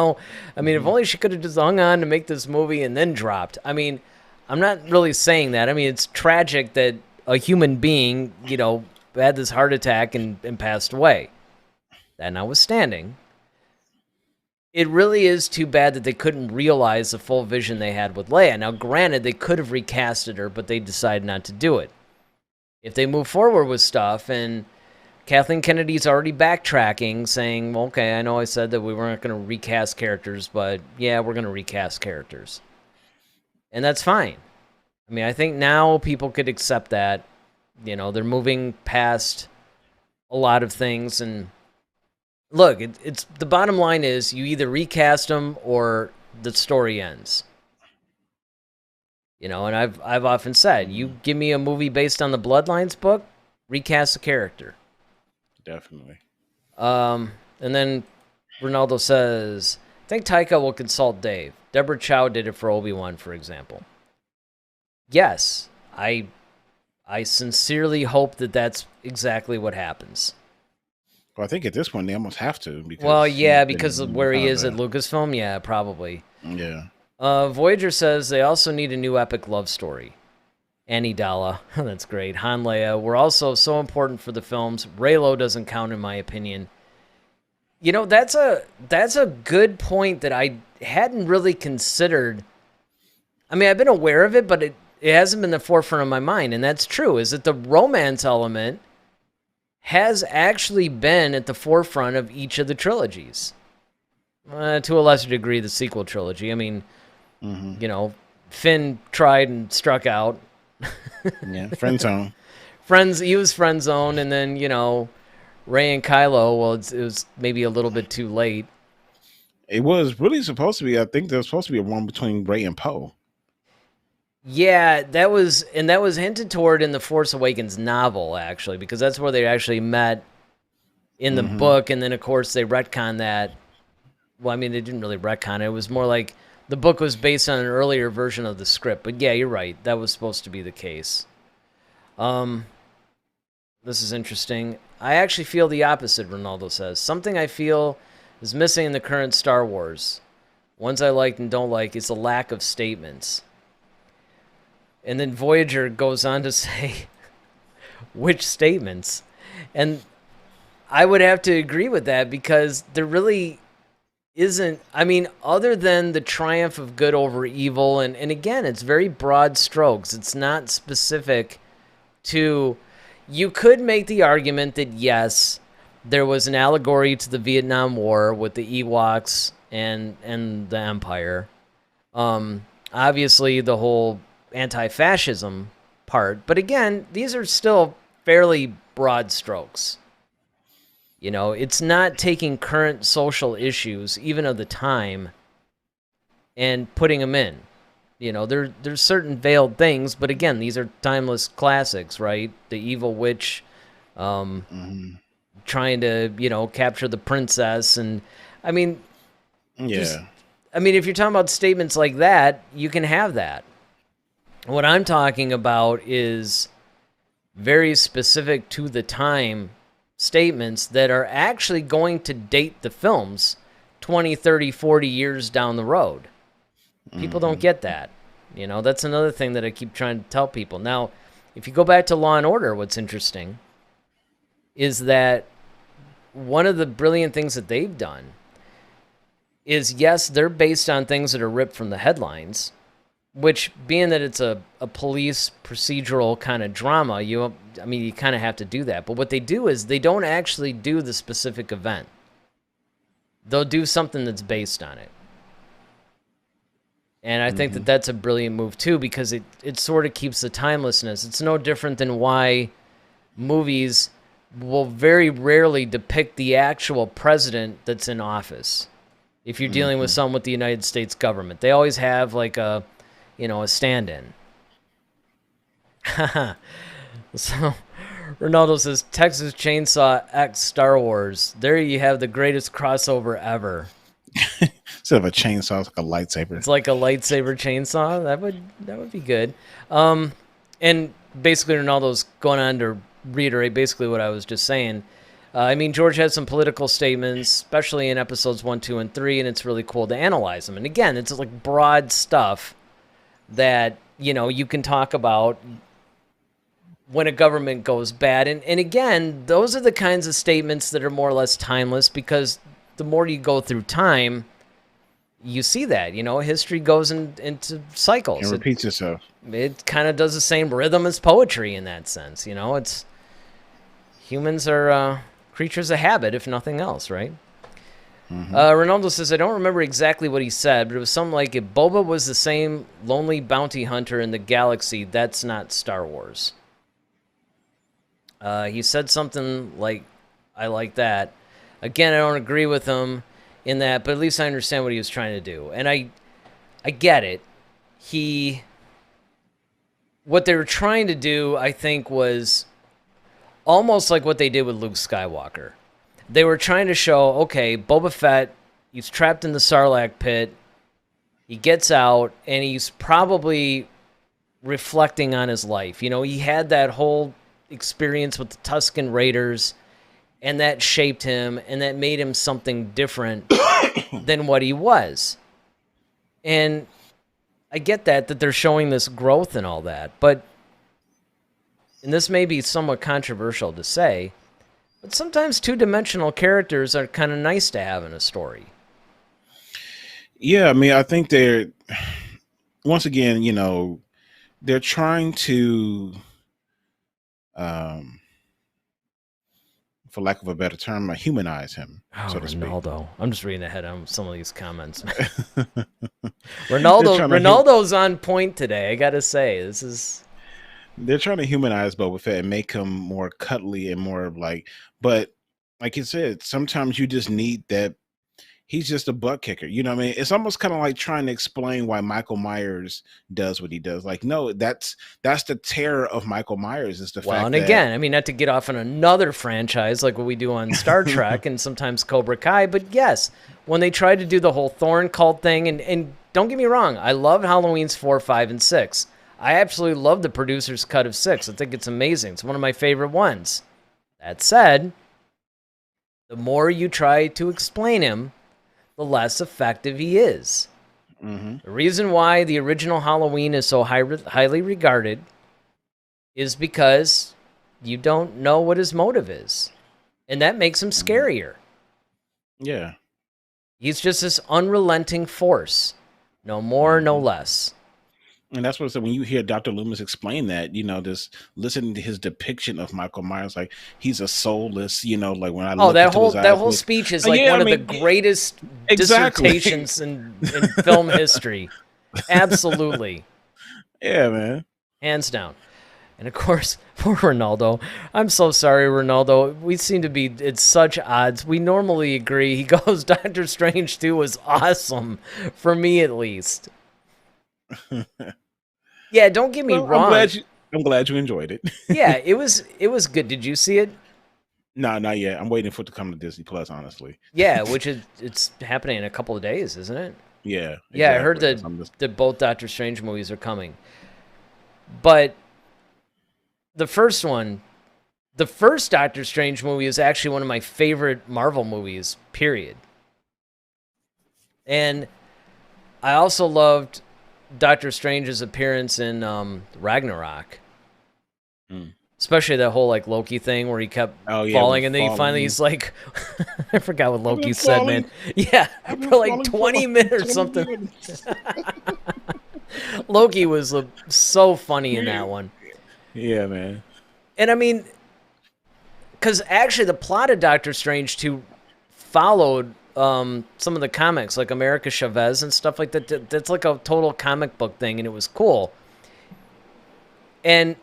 only she could have just hung on to make this movie and then dropped. I mean, I'm not really saying that. I mean, it's tragic that a human being, had this heart attack and passed away. That notwithstanding, it really is too bad that they couldn't realize the full vision they had with Leia. Now, granted, they could have recasted her, but they decided not to do it. If they move forward with stuff, and Kathleen Kennedy's already backtracking, saying, well, okay, I know I said that we weren't going to recast characters, but yeah, we're going to recast characters. And that's fine. I mean, I think now people could accept that. They're moving past a lot of things, and look, it's the bottom line is you either recast them or the story ends. You know, and I've often said, you give me a movie based on the Bloodlines book, recast the character. Definitely. And then Ronaldo says, I think Taika will consult Dave. Deborah Chow did it for Obi-Wan, for example. Yes, I sincerely hope that that's exactly what happens. Well, I think at this point they almost have to because. Well, yeah, because of where he is at Lucasfilm, yeah, probably. Yeah. Voyager says they also need a new epic love story. Annie Dalla, that's great. Han Leia were also so important for the films. Reylo doesn't count in my opinion. You know, that's a good point that I hadn't really considered. I mean, I've been aware of it, but it hasn't been the forefront of my mind, and that's true, is that the romance element has actually been at the forefront of each of the trilogies. To a lesser degree, the sequel trilogy. I mean, you know, Finn tried and struck out. Yeah, friend zone. He was friend zone, and then, you know, Rey and Kylo, well, it was maybe a little bit too late. It was really supposed to be, I think there was supposed to be a one between Rey and Poe. Yeah, that was hinted toward in the Force Awakens novel, actually, because that's where they actually met in the book, and then, of course, they retconned that. Well, I mean, they didn't really retcon it. It was more like the book was based on an earlier version of the script. But, yeah, you're right. That was supposed to be the case. This is interesting. I actually feel the opposite, Ronaldo says. Something I feel is missing in the current Star Wars. Ones I like and don't like is a lack of statements. And then Voyager goes on to say, which statements? And I would have to agree with that because there really isn't, I mean, other than the triumph of good over evil, and again, it's very broad strokes. It's not specific to, you could make the argument that yes, there was an allegory to the Vietnam War with the Ewoks and the Empire. Obviously, the whole anti-fascism part, but again, these are still fairly broad strokes. You know, it's not taking current social issues, even of the time, and putting them in. You know, there's certain veiled things, but again, these are timeless classics, right? The evil witch trying to, you know, capture the princess, and I mean, yeah. If you're talking about statements like that, you can have that. What I'm talking about is very specific to the time statements that are actually going to date the films 20, 30, 40 years down the road. People don't get that. You know, that's another thing that I keep trying to tell people. Now, if you go back to Law and Order, what's interesting is that one of the brilliant things that they've done is, yes, they're based on things that are ripped from the headlines, which, being that it's a police procedural kind of drama, you kind of have to do that. But what they do is they don't actually do the specific event. They'll do something that's based on it. And I think that that's a brilliant move, too, because it sort of keeps the timelessness. It's no different than why movies will very rarely depict the actual president that's in office. If you're dealing with someone with the United States government, they always have like a stand-in. So Ronaldo says, Texas Chainsaw X Star Wars. There you have the greatest crossover ever. Instead of a chainsaw, it's like a lightsaber. It's like a lightsaber chainsaw. That would be good. And basically Ronaldo's going on to reiterate basically what I was just saying. George has some political statements, especially in episodes 1, 2, and 3, and it's really cool to analyze them. And again, it's like broad stuff that, you can talk about when a government goes bad. And again, those are the kinds of statements that are more or less timeless, because the more you go through time, you see that, history goes into cycles. It repeats itself. It kind of does the same rhythm as poetry in that sense. It's humans are creatures of habit, if nothing else, right? Ronaldo says, I don't remember exactly what he said, but it was something like, if Boba was the same lonely bounty hunter in the galaxy, that's not Star Wars. He said something like, I like that. Again, I don't agree with him in that, but at least I understand what he was trying to do. And I get it. What they were trying to do, I think, was almost like what they did with Luke Skywalker. They were trying to show, okay, Boba Fett, he's trapped in the Sarlacc pit. He gets out, and he's probably reflecting on his life. He had that whole experience with the Tusken Raiders, and that shaped him, and that made him something different than what he was. And I get that they're showing this growth and all that, but, and this may be somewhat controversial to say, but sometimes two-dimensional characters are kind of nice to have in a story. Yeah, I mean, I think they're, once again, they're trying to, for lack of a better term, humanize him, so to speak. Ronaldo. I'm just reading ahead on some of these comments. Ronaldo's on point today, I gotta say. They're trying to humanize Boba Fett and make him more cuddly and more but like you said, sometimes you just need that. He's just a butt kicker. You know what I mean? It's almost kind of like trying to explain why Michael Myers does what he does. Like, no, that's the terror of Michael Myers is the fact that... Well, and again, I mean, not to get off on another franchise like what we do on Star Trek and sometimes Cobra Kai, but yes, when they tried to do the whole Thorn cult thing, and don't get me wrong, I love Halloween's 4, 5, and 6. I absolutely love the producer's cut of 6. I think it's amazing. It's one of my favorite ones. That said, the more you try to explain him, the less effective he is. Mm-hmm. The reason why the original Halloween is so highly regarded is because you don't know what his motive is. And that makes him scarier. Yeah. He's just this unrelenting force. No more, no less. And that's what I said when you hear Dr. Loomis explain that, just listening to his depiction of Michael Myers, like he's a soulless, like when I look that into whole his eyes, that whole speech is like one of the greatest dissertations in film history. Absolutely. Yeah, man. Hands down. And of course, for Ronaldo, I'm so sorry, Ronaldo. We seem to be at such odds. We normally agree. He goes, Doctor Strange 2 was awesome, for me at least. Yeah, don't get me wrong. I'm glad you enjoyed it. Yeah, it was good. Did you see it? No, not yet. I'm waiting for it to come to Disney Plus, honestly. Yeah, which it's happening in a couple of days, isn't it? Yeah. Exactly. Yeah, I heard that both Doctor Strange movies are coming. But the first Doctor Strange movie is actually one of my favorite Marvel movies, period. And I also loved Doctor Strange's appearance in Ragnarok. Especially that whole Loki thing where he kept falling, and then he's like, I forgot what Loki said, man. Yeah, for 20 minutes or something. Loki was so funny in that one. Yeah, man. And I mean, because actually the plot of Doctor Strange 2 followed some of the comics, like America Chavez and stuff like that. That's like a total comic book thing, and it was cool. And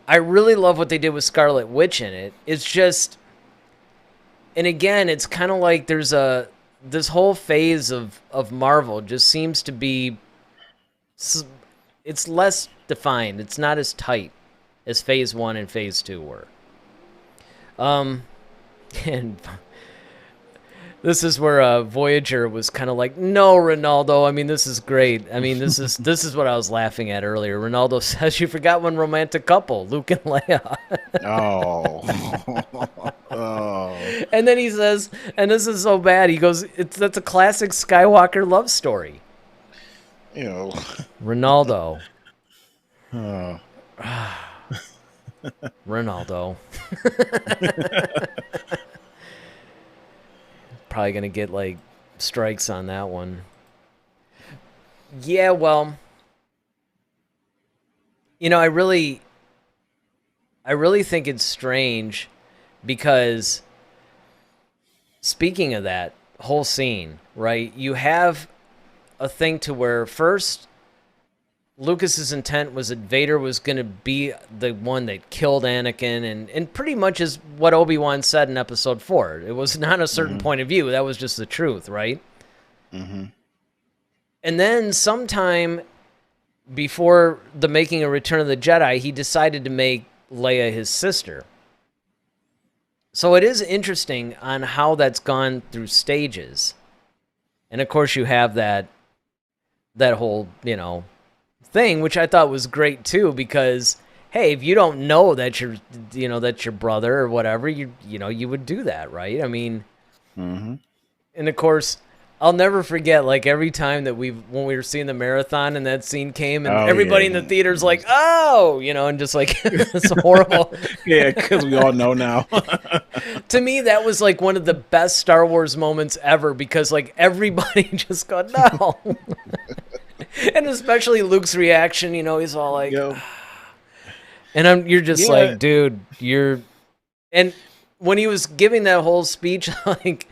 I really love what they did with Scarlet Witch in it. It's just, and again, it's kind of like there's this whole phase of Marvel just seems to be, it's less defined. It's not as tight as Phase 1 and Phase 2 were. And this is where Voyager was kind of like, no, Ronaldo. I mean, this is great. I mean, this is what I was laughing at earlier. Ronaldo says, you forgot one romantic couple, Luke and Leia. Oh. And then he says, and this is so bad, he goes, that's a classic Skywalker love story. Ronaldo. Oh. Ronaldo. Probably gonna get strikes on that one. Yeah, well, I really think it's strange because speaking of that whole scene, right? You have a thing to where first Lucas's intent was that Vader was going to be the one that killed Anakin, and pretty much is what Obi-Wan said in Episode 4. It was not a certain point of view. That was just the truth, right? Mm-hmm. And then sometime before the making of Return of the Jedi, he decided to make Leia his sister. So it is interesting on how that's gone through stages. And of course you have that whole, thing, which I thought was great too, because hey, if you don't know that that's your brother or whatever, you would do that, right? I mean, and of course, I'll never forget, like, every time that when we were seeing the marathon and that scene came, and everybody in the theater's like, oh, and just like, it's horrible. Yeah, because we all know now. To me, that was like one of the best Star Wars moments ever, because like everybody just got no. And especially Luke's reaction, he's all like, and you're just like, dude, and when he was giving that whole speech, like,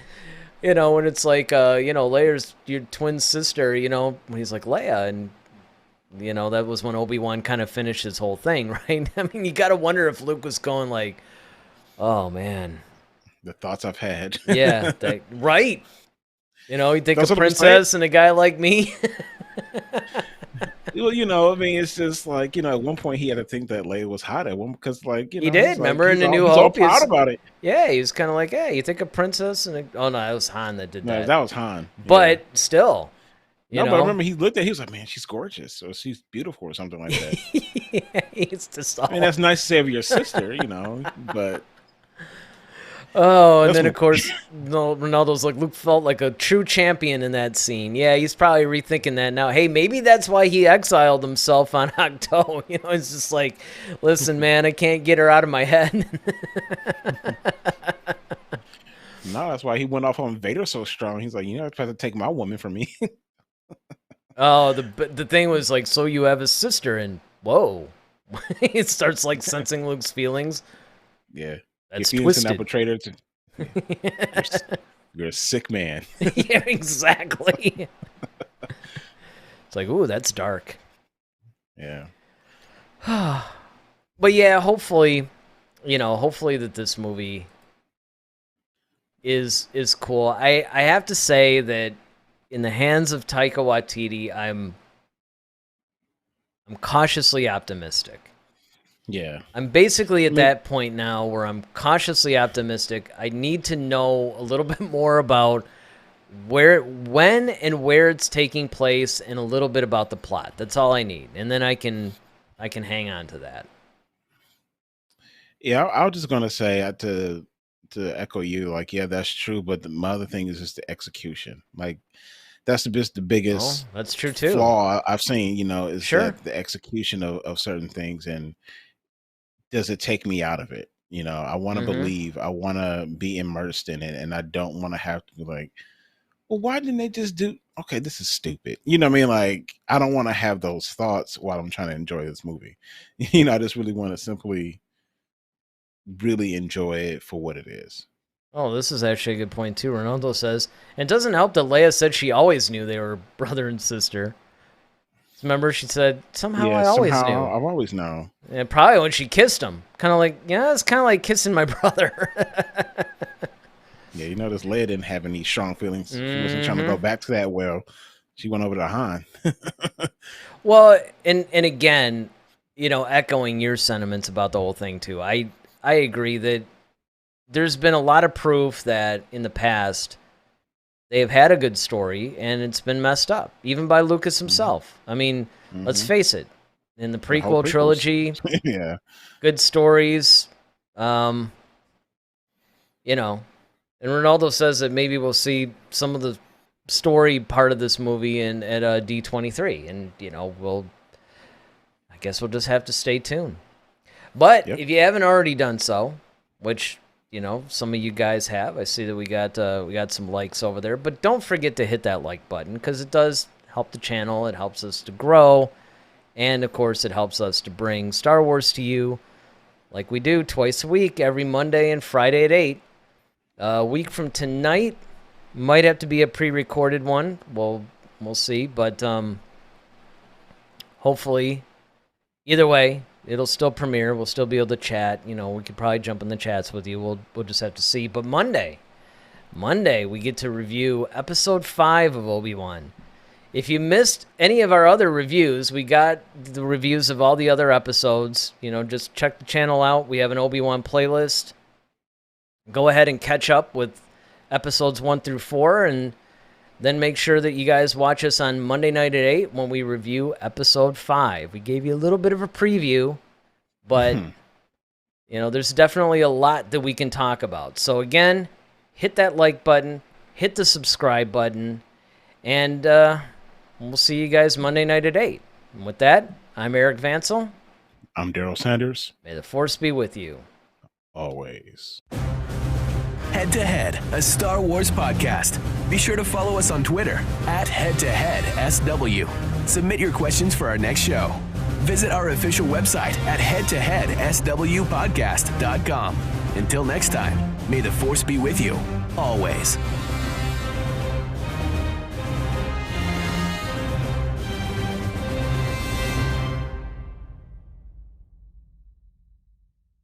when it's like, Leia's your twin sister, when he's like, Leia, and, that was when Obi-Wan kind of finished his whole thing, right? I mean, you got to wonder if Luke was going like, oh, man. The thoughts I've had. Yeah, right. You think a princess and a guy like me? Well, I mean, it's just like, at one point he had to think that Leia was hot at one, because like, he did. Remember in the New Hope, he's all proud about it. Yeah, he was kind of like, hey, you think a princess and oh no, it was Han that did that. No, that was Han. But still, but I remember he looked at, he was like, man, she's gorgeous, or she's beautiful, or something like that. Yeah, it's just all... I mean, that's nice to say of your sister, but. Oh, and then, of course, Ronaldo's like, Luke felt like a true champion in that scene. Yeah, he's probably rethinking that now. Hey, maybe that's why he exiled himself on Ahch-To. It's just like, listen, man, I can't get her out of my head. No, that's why he went off on Vader so strong. He's like, I tried to take my woman from me. Oh, the thing was like, so you have a sister, and whoa. It starts like sensing Luke's feelings. Yeah. That's if twisted. An arbitrator you're a sick man. Yeah, exactly. It's like, ooh, that's dark. Yeah. But yeah, hopefully that this movie is cool. I have to say that in the hands of Taika Waititi, I'm cautiously optimistic. Yeah. I'm basically at that point now where I'm cautiously optimistic. I need to know a little bit more about when and where it's taking place, and a little bit about the plot. That's all I need. And then I can hang on to that. Yeah, I was just going to say to echo you, like, yeah, that's true. But my other thing is just the execution. Like, that's the biggest that's true too. flaw I've seen, is that the execution of certain things, and does it take me out of it? I want to believe, I want to be immersed in it, and I don't want to have to be like, well, why didn't they just do, okay, this is stupid. You know what I mean? Like, I don't want to have those thoughts while I'm trying to enjoy this movie. I just really want to simply really enjoy it for what it is. Oh, this is actually a good point too. Ronaldo says, and it doesn't help that Leia said she always knew they were brother and sister. Remember, she said, somehow I always knew. I've always known. And probably when she kissed him. Kind of like, yeah, it's kind of like kissing my brother. Yeah, this Leia didn't have any strong feelings. She wasn't trying to go back to that well. She went over to Han. Well, and again, echoing your sentiments about the whole thing too. I agree that there's been a lot of proof that in the past they've had a good story, and it's been messed up, even by Lucas himself. I mean, let's face it. In the prequel trilogy, yeah, good stories. And Ronaldo says that maybe we'll see some of the story part of this movie at D23, and I guess we'll just have to stay tuned. But if you haven't already done so, which some of you guys have. I see that we got some likes over there. But don't forget to hit that like button, because it does help the channel. It helps us to grow. And, of course, it helps us to bring Star Wars to you like we do twice a week, every Monday and Friday at 8. A week from tonight might have to be a pre-recorded one. We'll see. But hopefully, either way, it'll still premiere. We'll still be able to chat. You know, we could probably jump in the chats with you. We'll just have to see. But Monday, we get to review episode 5 of Obi-Wan. If you missed any of our other reviews, we got the reviews of all the other episodes. You know, just check the channel out. We have an Obi-Wan playlist. Go ahead and catch up with episodes 1 through 4, and then make sure that you guys watch us on Monday night at 8 when we review episode 5. We gave you a little bit of a preview, but, you know, there's definitely a lot that we can talk about. So, again, hit that like button, hit the subscribe button, and we'll see you guys Monday night at 8. And with that, I'm Eric Vansel. I'm Daryl Sanders. May the Force be with you. Always. Head to Head, a Star Wars podcast. Be sure to follow us on Twitter @HeadToHeadSW. Submit your questions for our next show. Visit our official website at headtoheadswpodcast.com. Until next time, may the Force be with you, always.